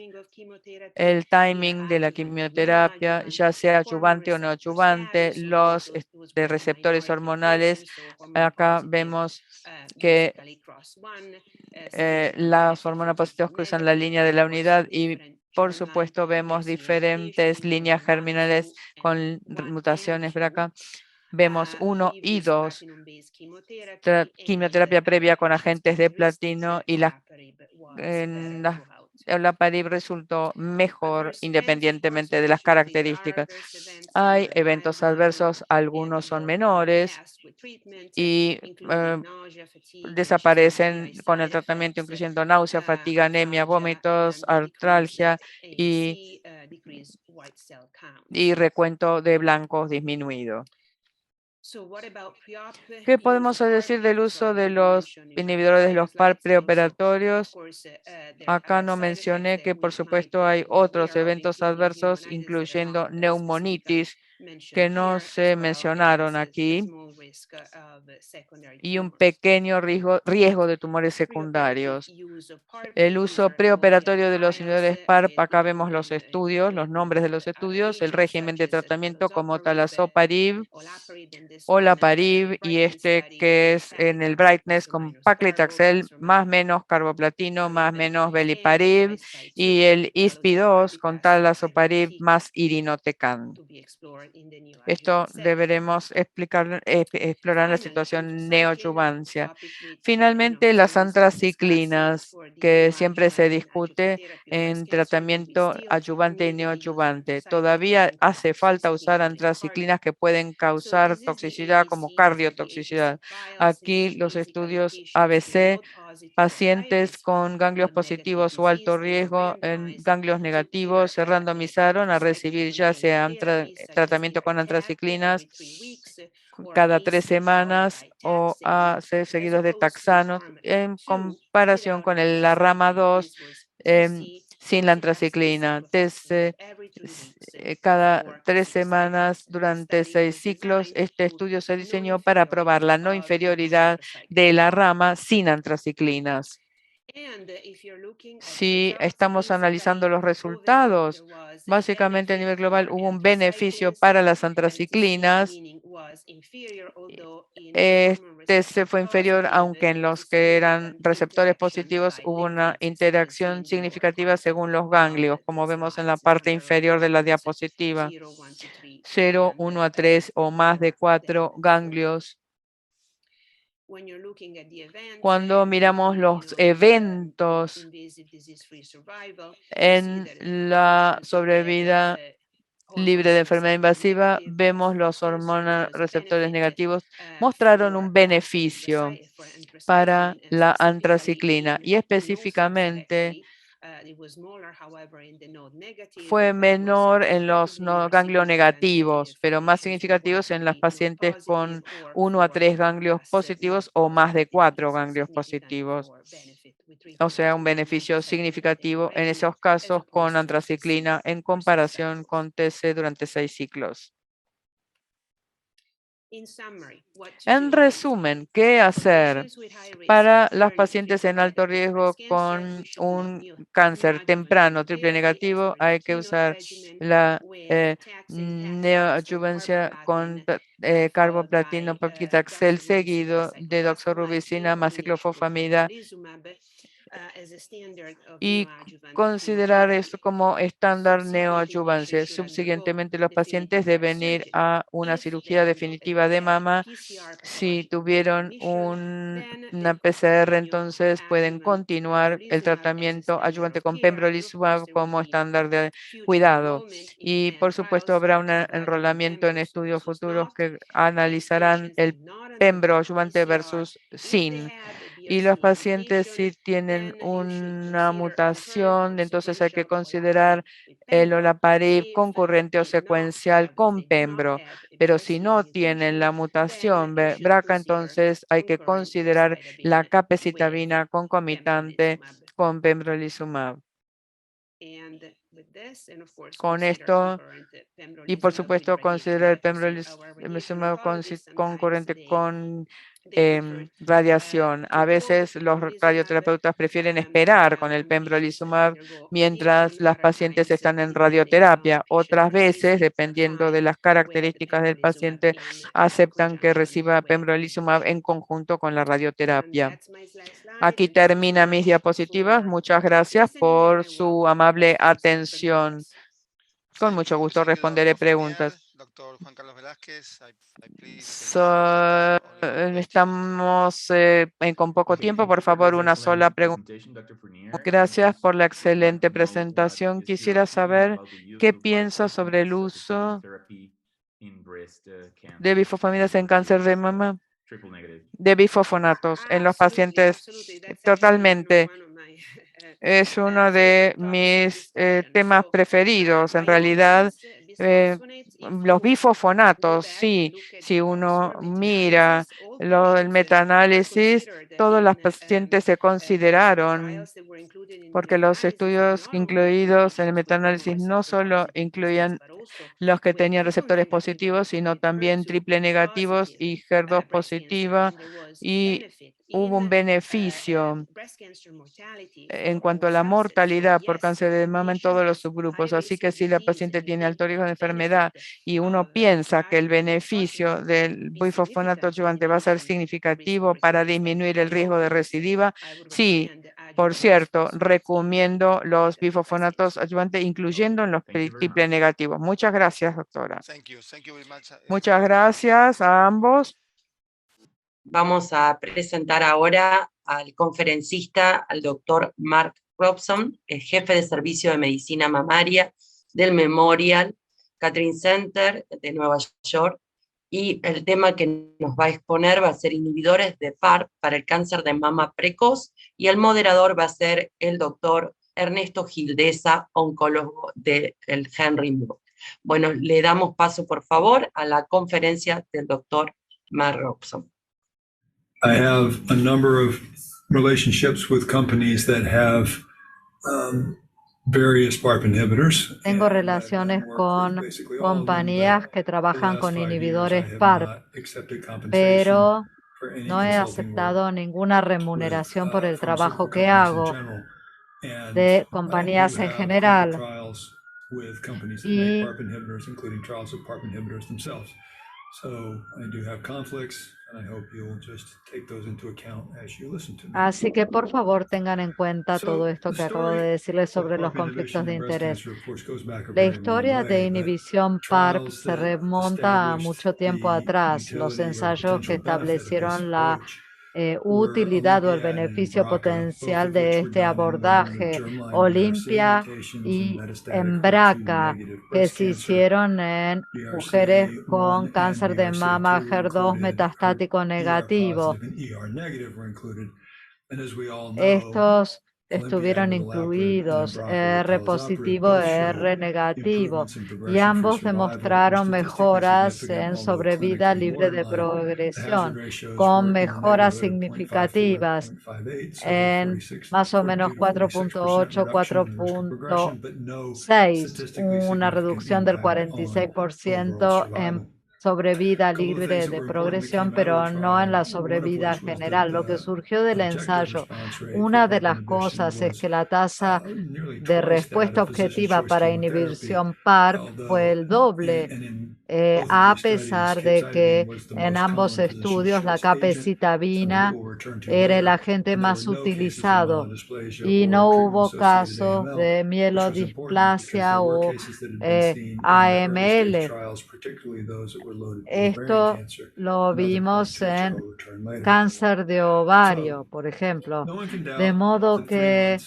[SPEAKER 3] el timing de la quimioterapia, ya sea adyuvante o no adyuvante, los de receptores hormonales. Acá vemos que las hormonas positivas cruzan la línea de la unidad, y por supuesto vemos diferentes líneas germinales con mutaciones BRCA. Vemos 1 y 2, quimioterapia previa con agentes de platino, y olaparib resultó mejor independientemente de las características. Hay eventos adversos, algunos son menores y desaparecen con el tratamiento, incluyendo náusea, fatiga, anemia, vómitos, artralgia y recuento de blancos disminuido. ¿Qué podemos decir del uso de los inhibidores de los PARP preoperatorios? Acá no mencioné que, por supuesto, hay otros eventos adversos, incluyendo neumonitis, que no se mencionaron aquí, y un pequeño riesgo de tumores secundarios. El uso preoperatorio de los inhibidores PARP, acá vemos los estudios, los nombres de los estudios, el régimen de tratamiento como talazoparib, olaparib, y este que es en el brightness con paclitaxel más menos carboplatino más menos beliparib, y el ISPI-2 con talazoparib más irinotecan. Esto deberemos explorar la situación neoadyuvancia. Finalmente, las antraciclinas, que siempre se discute en tratamiento adyuvante y neoadyuvante. Todavía hace falta usar antraciclinas que pueden causar toxicidad como cardiotoxicidad. Aquí los estudios ABC, pacientes con ganglios positivos o alto riesgo en ganglios negativos, se randomizaron a recibir ya sea tratamiento con antraciclinas cada 3 semanas o a ser seguidos de taxanos, en comparación con la rama 2 sin la antraciclina. Cada 3 semanas durante 6 ciclos. Este estudio se diseñó para probar la no inferioridad de la rama sin antraciclinas. Si estamos analizando los resultados, básicamente a nivel global hubo un beneficio para las antraciclinas. Se fue inferior, aunque en los que eran receptores positivos hubo una interacción significativa según los ganglios, como vemos en la parte inferior de la diapositiva. 0, 1 a 3 o más de 4 ganglios. Cuando miramos los eventos en la sobrevida libre de enfermedad invasiva, vemos los hormonas receptores negativos mostraron un beneficio para la antraciclina, y específicamente fue menor en los ganglios negativos, pero más significativos en las pacientes con 1 a 3 ganglios positivos o más de 4 ganglios positivos. O sea, un beneficio significativo en esos casos con antraciclina en comparación con TC durante 6 ciclos. En resumen, ¿qué hacer para las pacientes en alto riesgo con un cáncer temprano triple negativo? Hay que usar la neoadjuvancia con carboplatino, paclitaxel seguido de doxorubicina más ciclofosfamida y considerar esto como estándar neoadyuvancia. Subsiguientemente, los pacientes deben ir a una cirugía definitiva de mama. Si tuvieron una PCR, entonces pueden continuar el tratamiento adyuvante con pembrolizumab como estándar de cuidado. Y, por supuesto, habrá un enrolamiento en estudios futuros que analizarán el pembroadyuvante versus sin. Y los pacientes si tienen una mutación, entonces hay que considerar el olaparib concurrente o secuencial con pembro. Pero si no tienen la mutación BRCA, entonces hay que considerar la capecitabina concomitante con pembrolizumab. Con esto, y por supuesto, considerar el pembrolizumab concurrente con radiación. A veces los radioterapeutas prefieren esperar con el pembrolizumab mientras las pacientes están en radioterapia. Otras veces, dependiendo de las características del paciente, aceptan que reciba pembrolizumab en conjunto con la radioterapia. Aquí terminan mis diapositivas. Muchas gracias por su amable atención. Con mucho gusto responderé preguntas.
[SPEAKER 1] Doctor Juan Carlos Velázquez,
[SPEAKER 3] Estamos con poco tiempo. Por favor, una sola pregunta. Gracias por la excelente presentación. Quisiera saber qué piensa sobre el uso de bifosfamidas en cáncer de mama, de bifosfonatos en los pacientes. Totalmente. Es uno de mis temas preferidos. En realidad, los bifosfonatos, sí, si uno mira el metaanálisis, todos los pacientes se consideraron, porque los estudios incluidos en el metaanálisis no solo incluían los que tenían receptores positivos, sino también triple negativos y HER2 positiva, y hubo un beneficio en cuanto a la mortalidad por cáncer de mama en todos los subgrupos. Así que si la paciente tiene alto riesgo de enfermedad y uno piensa que el beneficio del bifosfonato adyuvante va a ser significativo para disminuir el riesgo de recidiva, sí. Por cierto, recomiendo los bifosfonatos adyuvantes, incluyendo en los triple negativos. Muchas gracias, doctora. Muchas gracias a ambos.
[SPEAKER 4] Vamos a presentar ahora al conferencista, al doctor Mark Robson, el jefe de servicio de medicina mamaria del Memorial Catherine Center de Nueva York, y el tema que nos va a exponer va a ser inhibidores de PARP para el cáncer de mama precoz, y el moderador va a ser el doctor Ernesto Gildesa, oncólogo del Henry Moore. Bueno, le damos paso, por favor, a la conferencia del doctor Mark Robson.
[SPEAKER 8] I have a number of relationships with companies that have various PARP inhibitors.
[SPEAKER 2] Tengo relaciones con compañías que trabajan con inhibidores PARP, pero no he aceptado ninguna remuneración por el trabajo que hago de compañías en general. Y así que por favor tengan en cuenta todo esto que acabo de decirles sobre los conflictos de interés. La historia de inhibición PARP se remonta a mucho tiempo atrás. Los ensayos que establecieron la utilidad o el beneficio potencial de este abordaje, Olympia y Embraca, que se hicieron en mujeres con cáncer de mama HER2 metastático negativo. Estos estuvieron incluidos R positivo e R negativo, y ambos demostraron mejoras en sobrevida libre de progresión, con mejoras significativas en más o menos 4.8, 4.6, una reducción del 46% en sobrevida libre de progresión, pero no en la sobrevida general. Lo que surgió del ensayo, una de las cosas es que la tasa de respuesta objetiva para inhibición PARP fue el doble, a pesar de que en ambos estudios la capecitabina era el agente más utilizado y no hubo casos de mielodisplasia o AML. Esto lo vimos en cáncer de ovario, por ejemplo. De modo que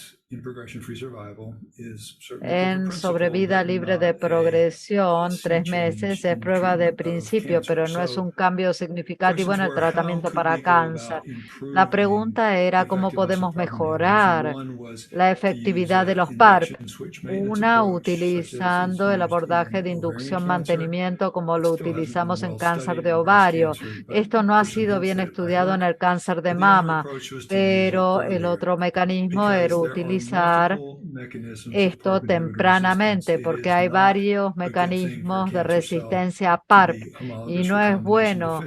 [SPEAKER 2] en sobrevida libre de progresión, 3 meses es prueba de principio, pero no es un cambio significativo en el tratamiento para cáncer. La pregunta era cómo podemos mejorar la efectividad de los PARP. Una, utilizando el abordaje de inducción-mantenimiento como lo utilizamos en cáncer de ovario. Esto no ha sido bien estudiado en el cáncer de mama, pero el otro mecanismo era utilizar esto tempranamente, porque hay varios mecanismos de resistencia a PARP y no es bueno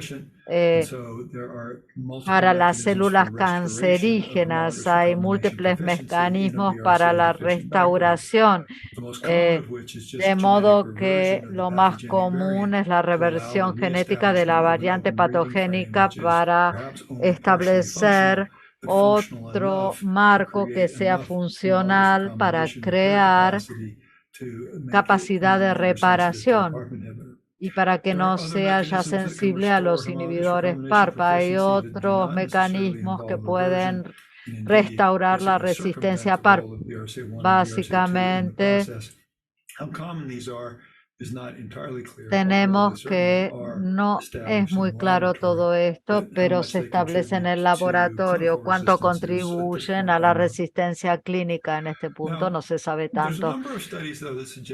[SPEAKER 2] para las células cancerígenas. Hay múltiples mecanismos para la restauración, de modo que lo más común es la reversión genética de la variante patogénica para establecer otro marco que sea funcional para crear capacidad de reparación y para que no sea ya sensible a los inhibidores PARP. Hay otros mecanismos que pueden restaurar la resistencia a PARP. Básicamente, tenemos que no es muy claro todo esto, pero se establece en el laboratorio cuánto contribuyen a la resistencia clínica. En este punto no se sabe tanto.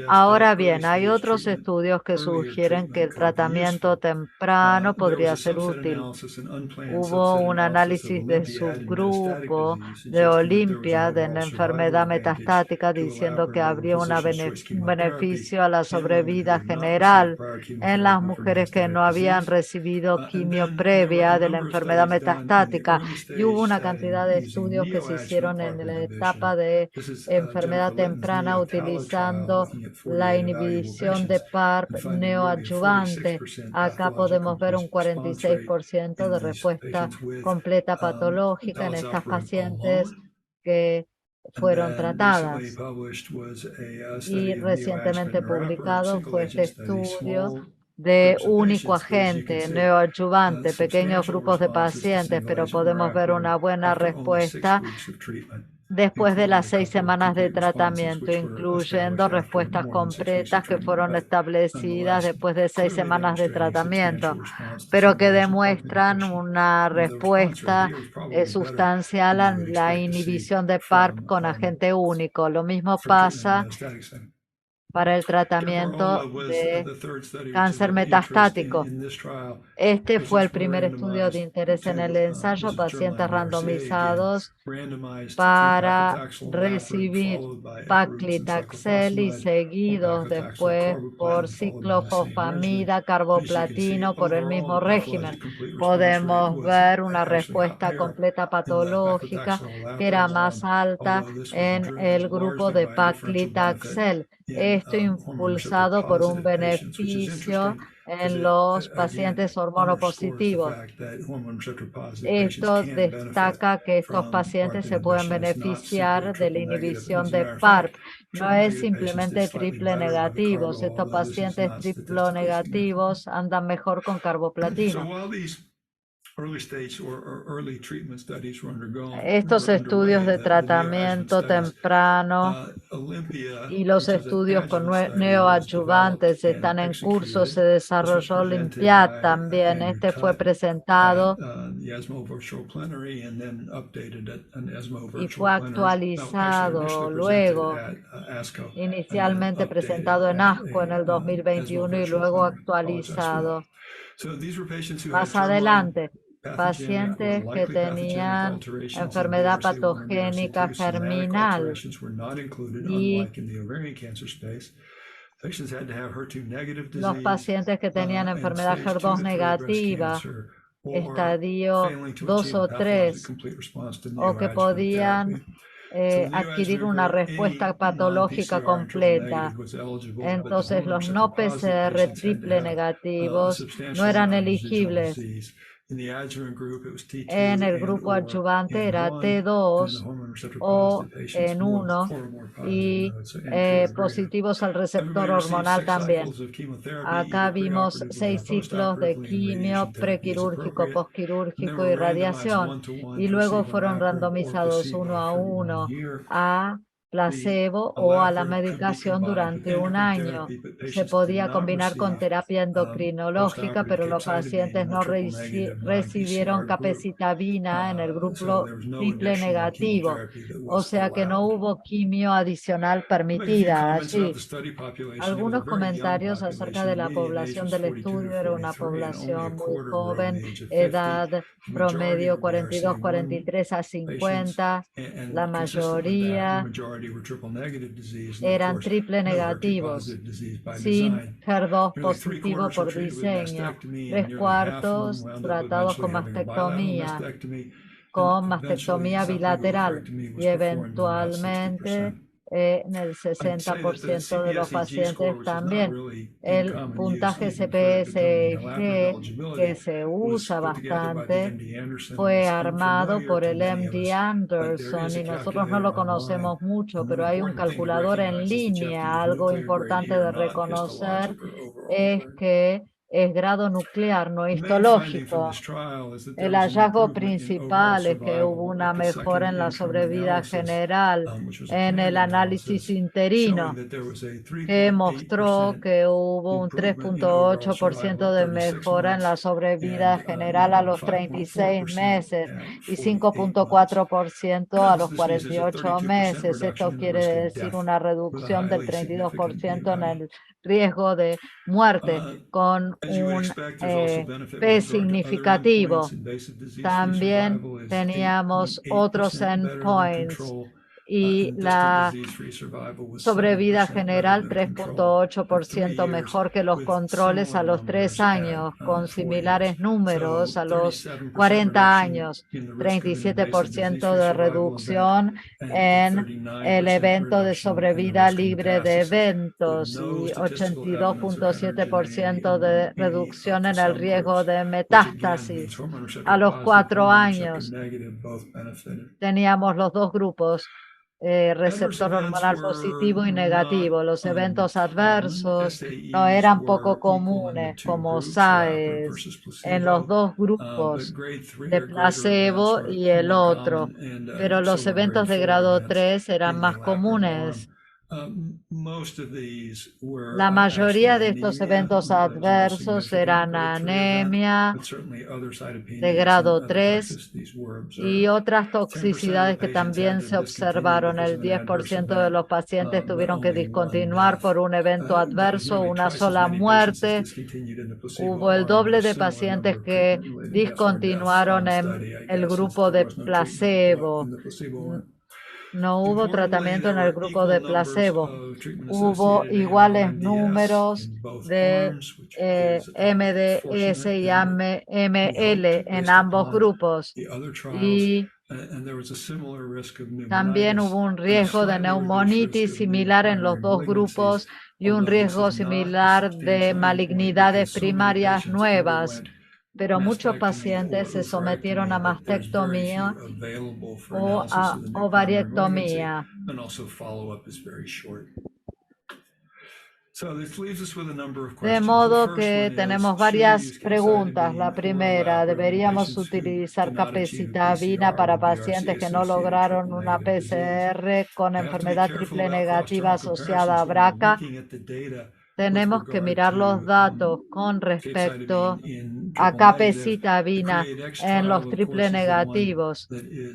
[SPEAKER 2] Ahora bien, hay otros estudios que sugieren que el tratamiento temprano podría ser útil. Hubo un análisis de subgrupo de Olimpia de la enfermedad metastática diciendo que habría un beneficio a la sobrevida general en las mujeres que no habían recibido quimio previa de la enfermedad metastática. Y hubo una cantidad de estudios que se hicieron en la etapa de enfermedad temprana utilizando la inhibición de PARP neoadyuvante. Acá podemos ver un 46% de respuesta completa patológica en estas pacientes que fueron tratadas. Y recientemente publicado fue este estudio de único agente neoadyuvante, pequeños grupos de pacientes, pero podemos ver una buena respuesta después de las 6 semanas de tratamiento, incluyendo respuestas completas que fueron establecidas después de 6 semanas de tratamiento, pero que demuestran una respuesta sustancial a la inhibición de PARP con agente único. Lo mismo pasa para el tratamiento de cáncer metastático. Este fue el primer estudio de interés en el ensayo, pacientes randomizados para recibir paclitaxel y seguidos después por ciclofosfamida, carboplatino por el mismo régimen. Podemos ver una respuesta completa patológica que era más alta en el grupo de paclitaxel. Esto impulsado por un beneficio en los pacientes hormonopositivos. Esto destaca que estos pacientes se pueden beneficiar de la inhibición de PARP. No es simplemente triple negativos. Estos pacientes triplo negativos andan mejor con carboplatino. Estos estudios de tratamiento temprano y los estudios con neoadyuvantes están en curso. Se desarrolló Olympiad también. Este fue presentado y fue actualizado luego, inicialmente presentado en ASCO en el 2021 y luego actualizado más adelante. Pacientes que tenían enfermedad patogénica germinal y Los pacientes que tenían enfermedad HER2 negativa, estadio 2 o 3, o que podían adquirir una respuesta patológica completa. Entonces, los no PCR triple negativos no eran elegibles. En el grupo adyuvante era T2 o en 1 y positivos al receptor hormonal también. Acá vimos 6 ciclos de quimio, prequirúrgico, posquirúrgico y radiación, y luego fueron randomizados 1 a 1 a placebo o a la medicación durante un año. Se podía combinar con terapia endocrinológica, pero los pacientes no recibieron capecitabina en el grupo triple negativo, o sea que no hubo quimio adicional permitida allí. Algunos comentarios acerca de la población del estudio. Era una población muy joven, edad promedio 42, 43 a 50. La mayoría eran triple negativos, sin HER2 positivo por diseño. 3/4 tratados con mastectomía bilateral y eventualmente en el 60% de los pacientes también. El puntaje CPS-G, que se usa bastante, fue armado por el MD Anderson y nosotros no lo conocemos mucho, pero hay un calculador en línea. Algo importante de reconocer es que es grado nuclear, no histológico. El hallazgo principal es que hubo una mejora en la sobrevida general en el análisis interino, que mostró que hubo un 3.8% de mejora en la sobrevida general a los 36 meses y 5.4% a los 48 meses. Esto quiere decir una reducción del 32% en el riesgo de muerte, con un P significativo. También teníamos otros endpoints y la sobrevida general 3.8% mejor que los controles a los 3 años, con similares números a los 40 años, 37% de reducción en el evento de sobrevida libre de eventos y 82.7% de reducción en el riesgo de metástasis. A los 4 años teníamos los dos grupos, receptor hormonal positivo y negativo. Los eventos adversos no eran poco comunes, como SAES, en los dos grupos de placebo y el otro, pero los eventos de grado 3 eran más comunes. La mayoría de estos eventos adversos eran anemia de grado 3 y otras toxicidades que también se observaron. El 10% de los pacientes tuvieron que discontinuar por un evento adverso, una sola muerte. Hubo el doble de pacientes que discontinuaron en el grupo de placebo. No hubo tratamiento en el grupo de placebo. Hubo iguales números de MDS y ML en ambos grupos. Y también hubo un riesgo de neumonitis similar en los dos grupos y un riesgo similar de malignidades primarias nuevas. Pero muchos pacientes se sometieron a mastectomía o a ovariectomía. De modo que tenemos varias preguntas. La primera, ¿deberíamos utilizar capecitabina para pacientes que no lograron una PCR con enfermedad triple negativa asociada a BRCA? Tenemos que mirar los datos con respecto a capecitabina en los triple negativos.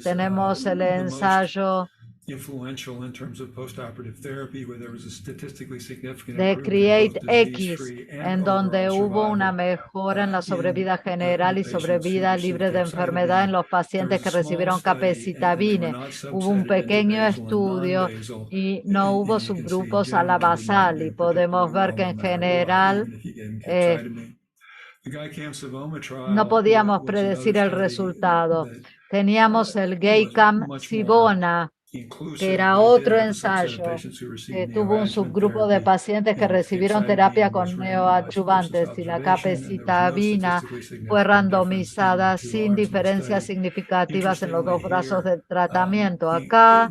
[SPEAKER 2] Tenemos el ensayo
[SPEAKER 8] influential in terms of postoperative therapy, where there was a statistically significant
[SPEAKER 2] de
[SPEAKER 8] improvement in both
[SPEAKER 2] CREATE-X,
[SPEAKER 8] disease-free and
[SPEAKER 2] en donde
[SPEAKER 8] overall
[SPEAKER 2] hubo una
[SPEAKER 8] survival,
[SPEAKER 2] mejora en la sobrevida general y
[SPEAKER 8] patients who
[SPEAKER 2] sobrevida
[SPEAKER 8] received
[SPEAKER 2] libre de enfermedad en los pacientes que recibieron capecitabine. Hubo un pequeño estudio y no hubo subgrupos a la basal, y podemos ver que en general no podíamos predecir el resultado. Teníamos el GACAM-Sibona, que era otro ensayo que tuvo un subgrupo de pacientes que recibieron terapia con neoadjuvantes, y la capecitabina fue randomizada sin diferencias significativas en los dos brazos del tratamiento. Acá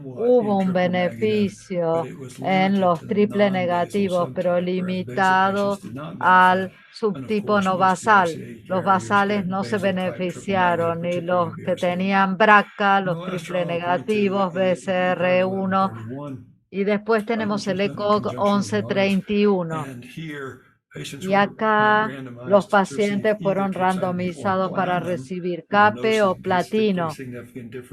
[SPEAKER 2] hubo un beneficio en los triple negativos, pero limitado al subtipo no basal. Los basales no se beneficiaron, ni los que tenían BRCA, los triple negativos, BCR1, y después tenemos el ECOG 1131. Y acá los pacientes fueron randomizados para recibir CAPE o platino,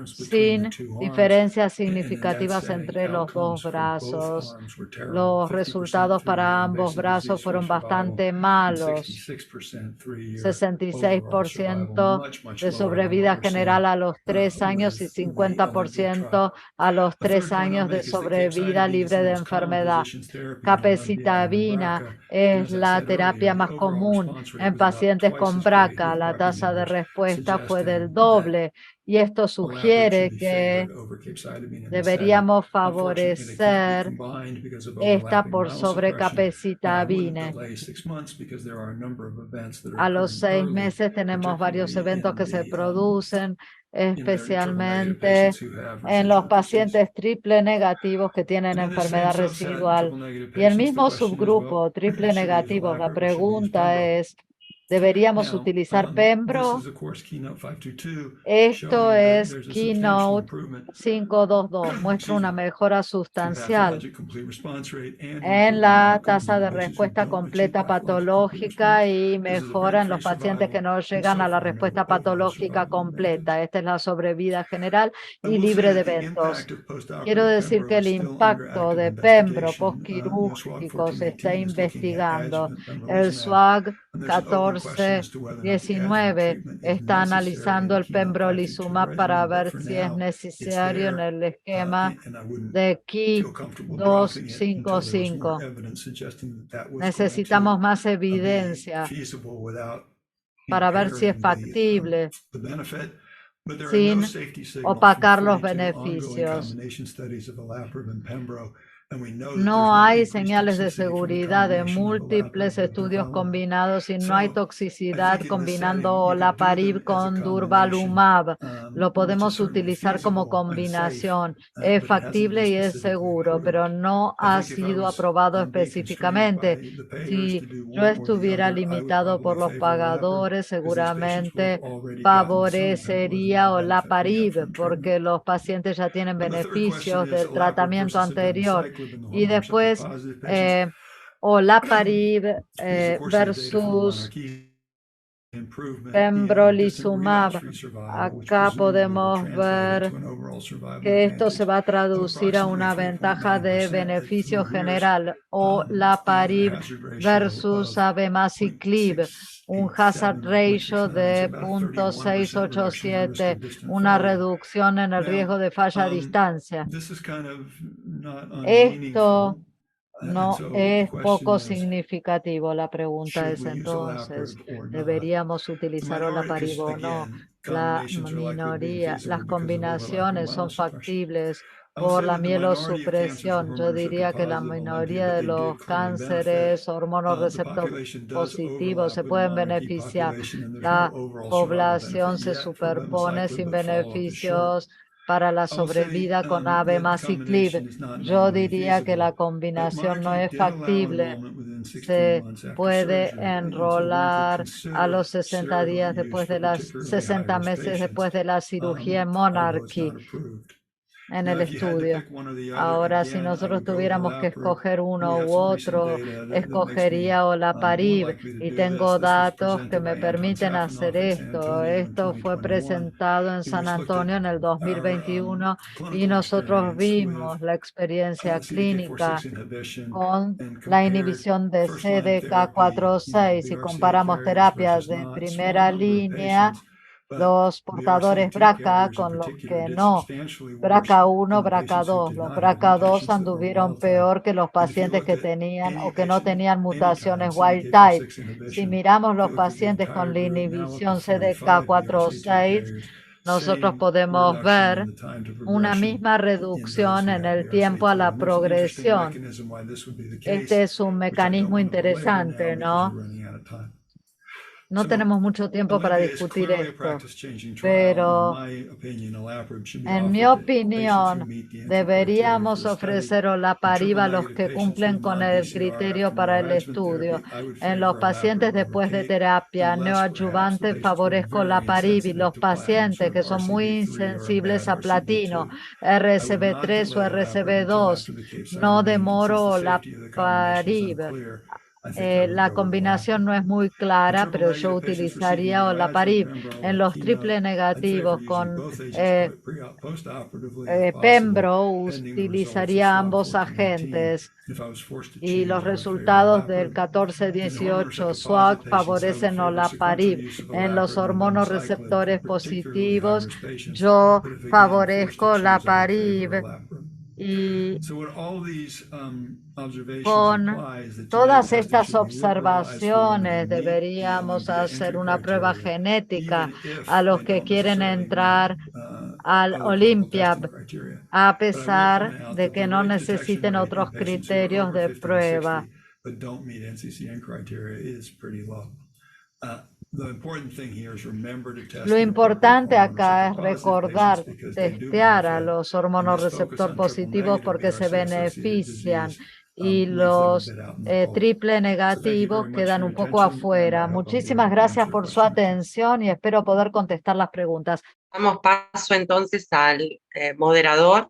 [SPEAKER 2] sin diferencias significativas entre los dos brazos. Los resultados para ambos brazos fueron bastante malos. 66% de sobrevida general a los 3 años y 50% a los 3 años de sobrevida libre de enfermedad. Capecitabina es la terapia más común en pacientes con BRCA. La tasa de respuesta fue del doble, y esto sugiere que deberíamos favorecer esta por sobre capecitabine. A los 6 meses tenemos varios eventos que se producen, especialmente en los pacientes triple negativos que tienen enfermedad residual. Y el mismo subgrupo triple negativo, la pregunta es, ¿deberíamos utilizar Pembro? Esto es Keynote 522, muestra una mejora sustancial en la tasa de respuesta completa patológica y mejora en los pacientes que no llegan a la respuesta patológica completa. Esta es la sobrevida general y libre de eventos. Quiero decir que el impacto de Pembro postquirúrgico se está investigando. El SWAG 1419 está analizando el pembrolizumab para ver si es necesario en el esquema de Key 255. Necesitamos más evidencia para ver si es factible sin opacar los beneficios. No hay señales de seguridad de múltiples estudios combinados y no hay toxicidad combinando olaparib con durvalumab. Lo podemos utilizar como combinación. Es factible y es seguro, pero no ha sido aprobado específicamente. Si yo estuviera limitado por los pagadores, seguramente favorecería olaparib, porque los pacientes ya tienen beneficios del tratamiento anterior. Y después olaparib versus pembrolizumab. Acá podemos ver que esto se va a traducir a una ventaja de beneficio general. Olaparib versus abemaciclib, un hazard ratio de 0.687, una reducción en el riesgo de falla a distancia. Esto no es poco significativo. La pregunta es entonces, ¿deberíamos utilizar olaparib o no? La minoría, las combinaciones son factibles por la mielosupresión. Yo diría que la minoría de los cánceres hormonoreceptor positivos se pueden beneficiar. La población se superpone sin beneficios para la sobrevida con abemaciclib. Yo diría que la combinación no es factible. Se puede enrolar a los 60 días después de 60 meses después de la cirugía en Monarchy. en el estudio. Ahora, si nosotros tuviéramos que escoger uno u otro, escogería olaparib y tengo datos que me permiten hacer esto. Esto fue presentado en San Antonio en el 2021 y nosotros vimos la experiencia clínica con la inhibición de CDK4/6 y comparamos terapias de primera línea, los portadores BRCA con los que no, BRCA1, BRCA2. Los BRCA2 anduvieron peor que los pacientes que tenían o que no tenían mutaciones wild type. Si miramos los pacientes con la inhibición CDK4/6, nosotros podemos ver una misma reducción en el tiempo a la progresión. Este es un mecanismo interesante, ¿no? No tenemos mucho tiempo para discutir esto, pero en mi opinión deberíamos ofrecer olaparib a los que cumplen con el criterio para el estudio. En los pacientes después de terapia neoadyuvante favorezco olaparib y los pacientes que son muy insensibles a platino, RSV3 o RSV2, no demoro olaparib. La combinación no es muy clara, pero yo utilizaría olaparib. En los triple negativos con Pembro utilizaría ambos agentes y los resultados del 14-18 SWOG favorecen olaparib. En los hormonoreceptores positivos yo favorezco olaparib. Y con todas estas observaciones deberíamos hacer una prueba genética a los que quieren entrar al Olympiad, a pesar de que no necesiten otros criterios de prueba. Lo importante acá es recordar, testear a los hormonoreceptor positivos porque se benefician y los triple negativos quedan un poco afuera. Muchísimas gracias por su atención y espero poder contestar las preguntas.
[SPEAKER 4] Damos paso entonces al moderador.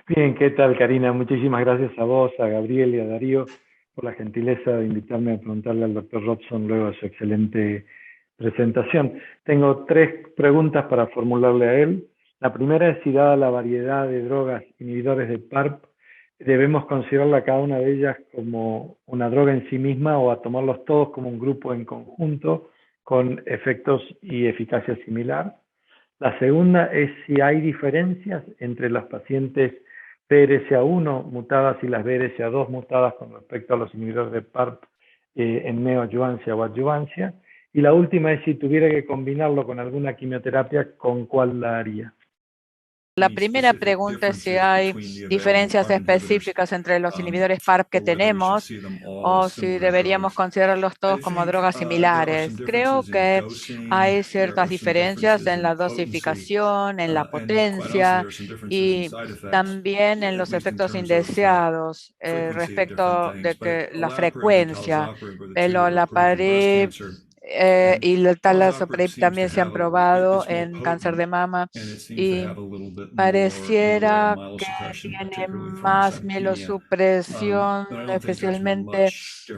[SPEAKER 9] Bien, ¿qué tal, Karina? Muchísimas gracias a vos, a Gabriel y a Darío por la gentileza de invitarme a preguntarle al doctor Robson luego de su excelente presentación. Tengo 3 preguntas para formularle a él. La primera es si, dada la variedad de drogas inhibidores de PARP, debemos considerarla cada una de ellas como una droga en sí misma o a tomarlos todos como un grupo en conjunto con efectos y eficacia similar. La segunda es si hay diferencias entre los pacientes BRCA1 mutadas y las BRCA2 mutadas con respecto a los inhibidores de PARP en neoadyuvancia o adyuvancia. Y la última es si tuviera que combinarlo con alguna quimioterapia, ¿con cuál la haría?
[SPEAKER 3] La primera pregunta es si hay diferencias específicas entre los inhibidores PARP que tenemos o si deberíamos considerarlos todos como drogas similares. Creo que hay ciertas diferencias en la dosificación, en la potencia y también en los efectos indeseados respecto de que la frecuencia. El olaparib y el talazoparib también se han probado en cáncer de mama y pareciera que tiene más mielosupresión, especialmente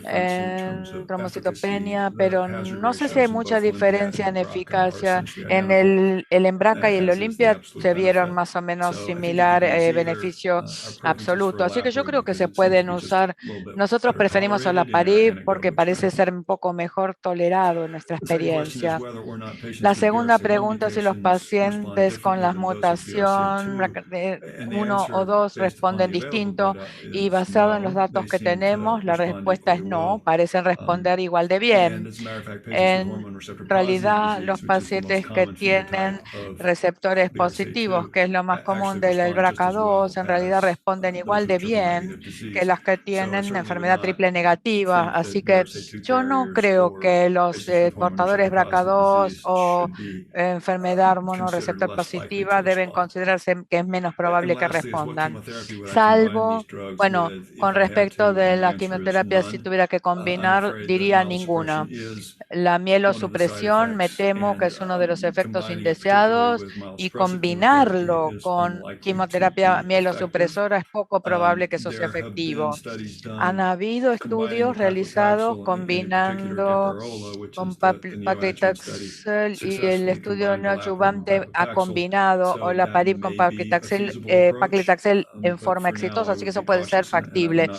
[SPEAKER 3] en trombocitopenia, pero no sé si hay mucha diferencia en eficacia. En el Embraca y el Olympia se vieron más o menos similar beneficio absoluto, así que yo creo que se pueden usar. Nosotros preferimos olaparib porque parece ser un poco mejor tolerado en nuestra experiencia. La segunda pregunta es si los pacientes con la mutación 1 o 2 responden distinto y basado en los datos que tenemos, la respuesta es no, parecen responder igual de bien. En realidad, los pacientes que tienen receptores positivos, que es lo más común del BRCA2, en realidad responden igual de bien que las que tienen enfermedad triple negativa. Así que yo no creo que los los portadores BRCA2 o enfermedad hormonoreceptor positiva deben considerarse que es menos probable que respondan. Salvo, bueno, con respecto de la quimioterapia, si tuviera que combinar, diría ninguna. La mielosupresión, me temo que es uno de los efectos indeseados, y combinarlo con quimioterapia mielosupresora es poco probable que eso sea efectivo. Han habido estudios realizados combinando con paclitaxel, y el estudio neoadyuvante ha combinado olaparib con paclitaxel en forma exitosa, así que eso puede ser factible.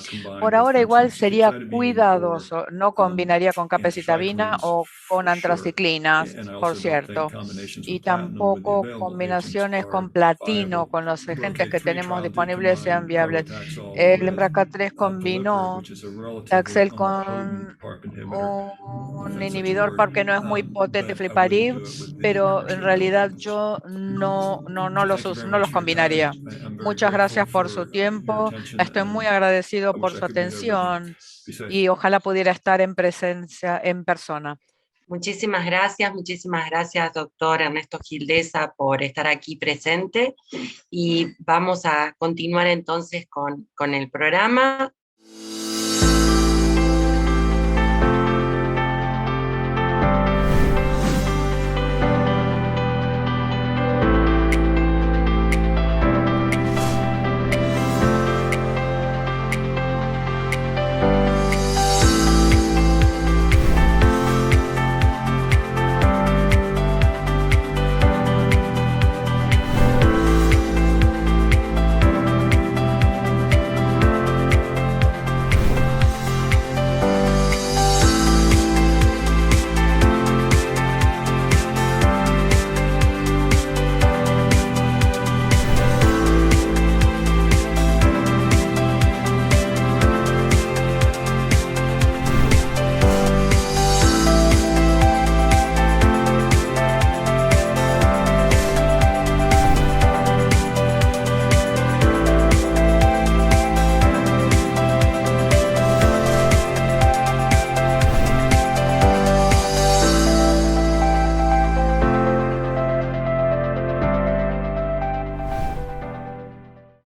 [SPEAKER 3] Por ahora igual sería cuidadoso, no combinaría con capecitabina o con antraciclinas, por cierto, y tampoco combinaciones con platino, con los agentes que tenemos disponibles sean viables. El BRCA3 combinó Taxel con un inhibidor PARP que no es muy potente, fliparib, pero en realidad yo no los combinaría. Muchas gracias por su tiempo. Estoy muy agradecido por su atención y ojalá pudiera estar en presencia, en persona.
[SPEAKER 4] Muchísimas gracias, doctor Ernesto Gildesa, por estar aquí presente. Y vamos a continuar entonces con el programa.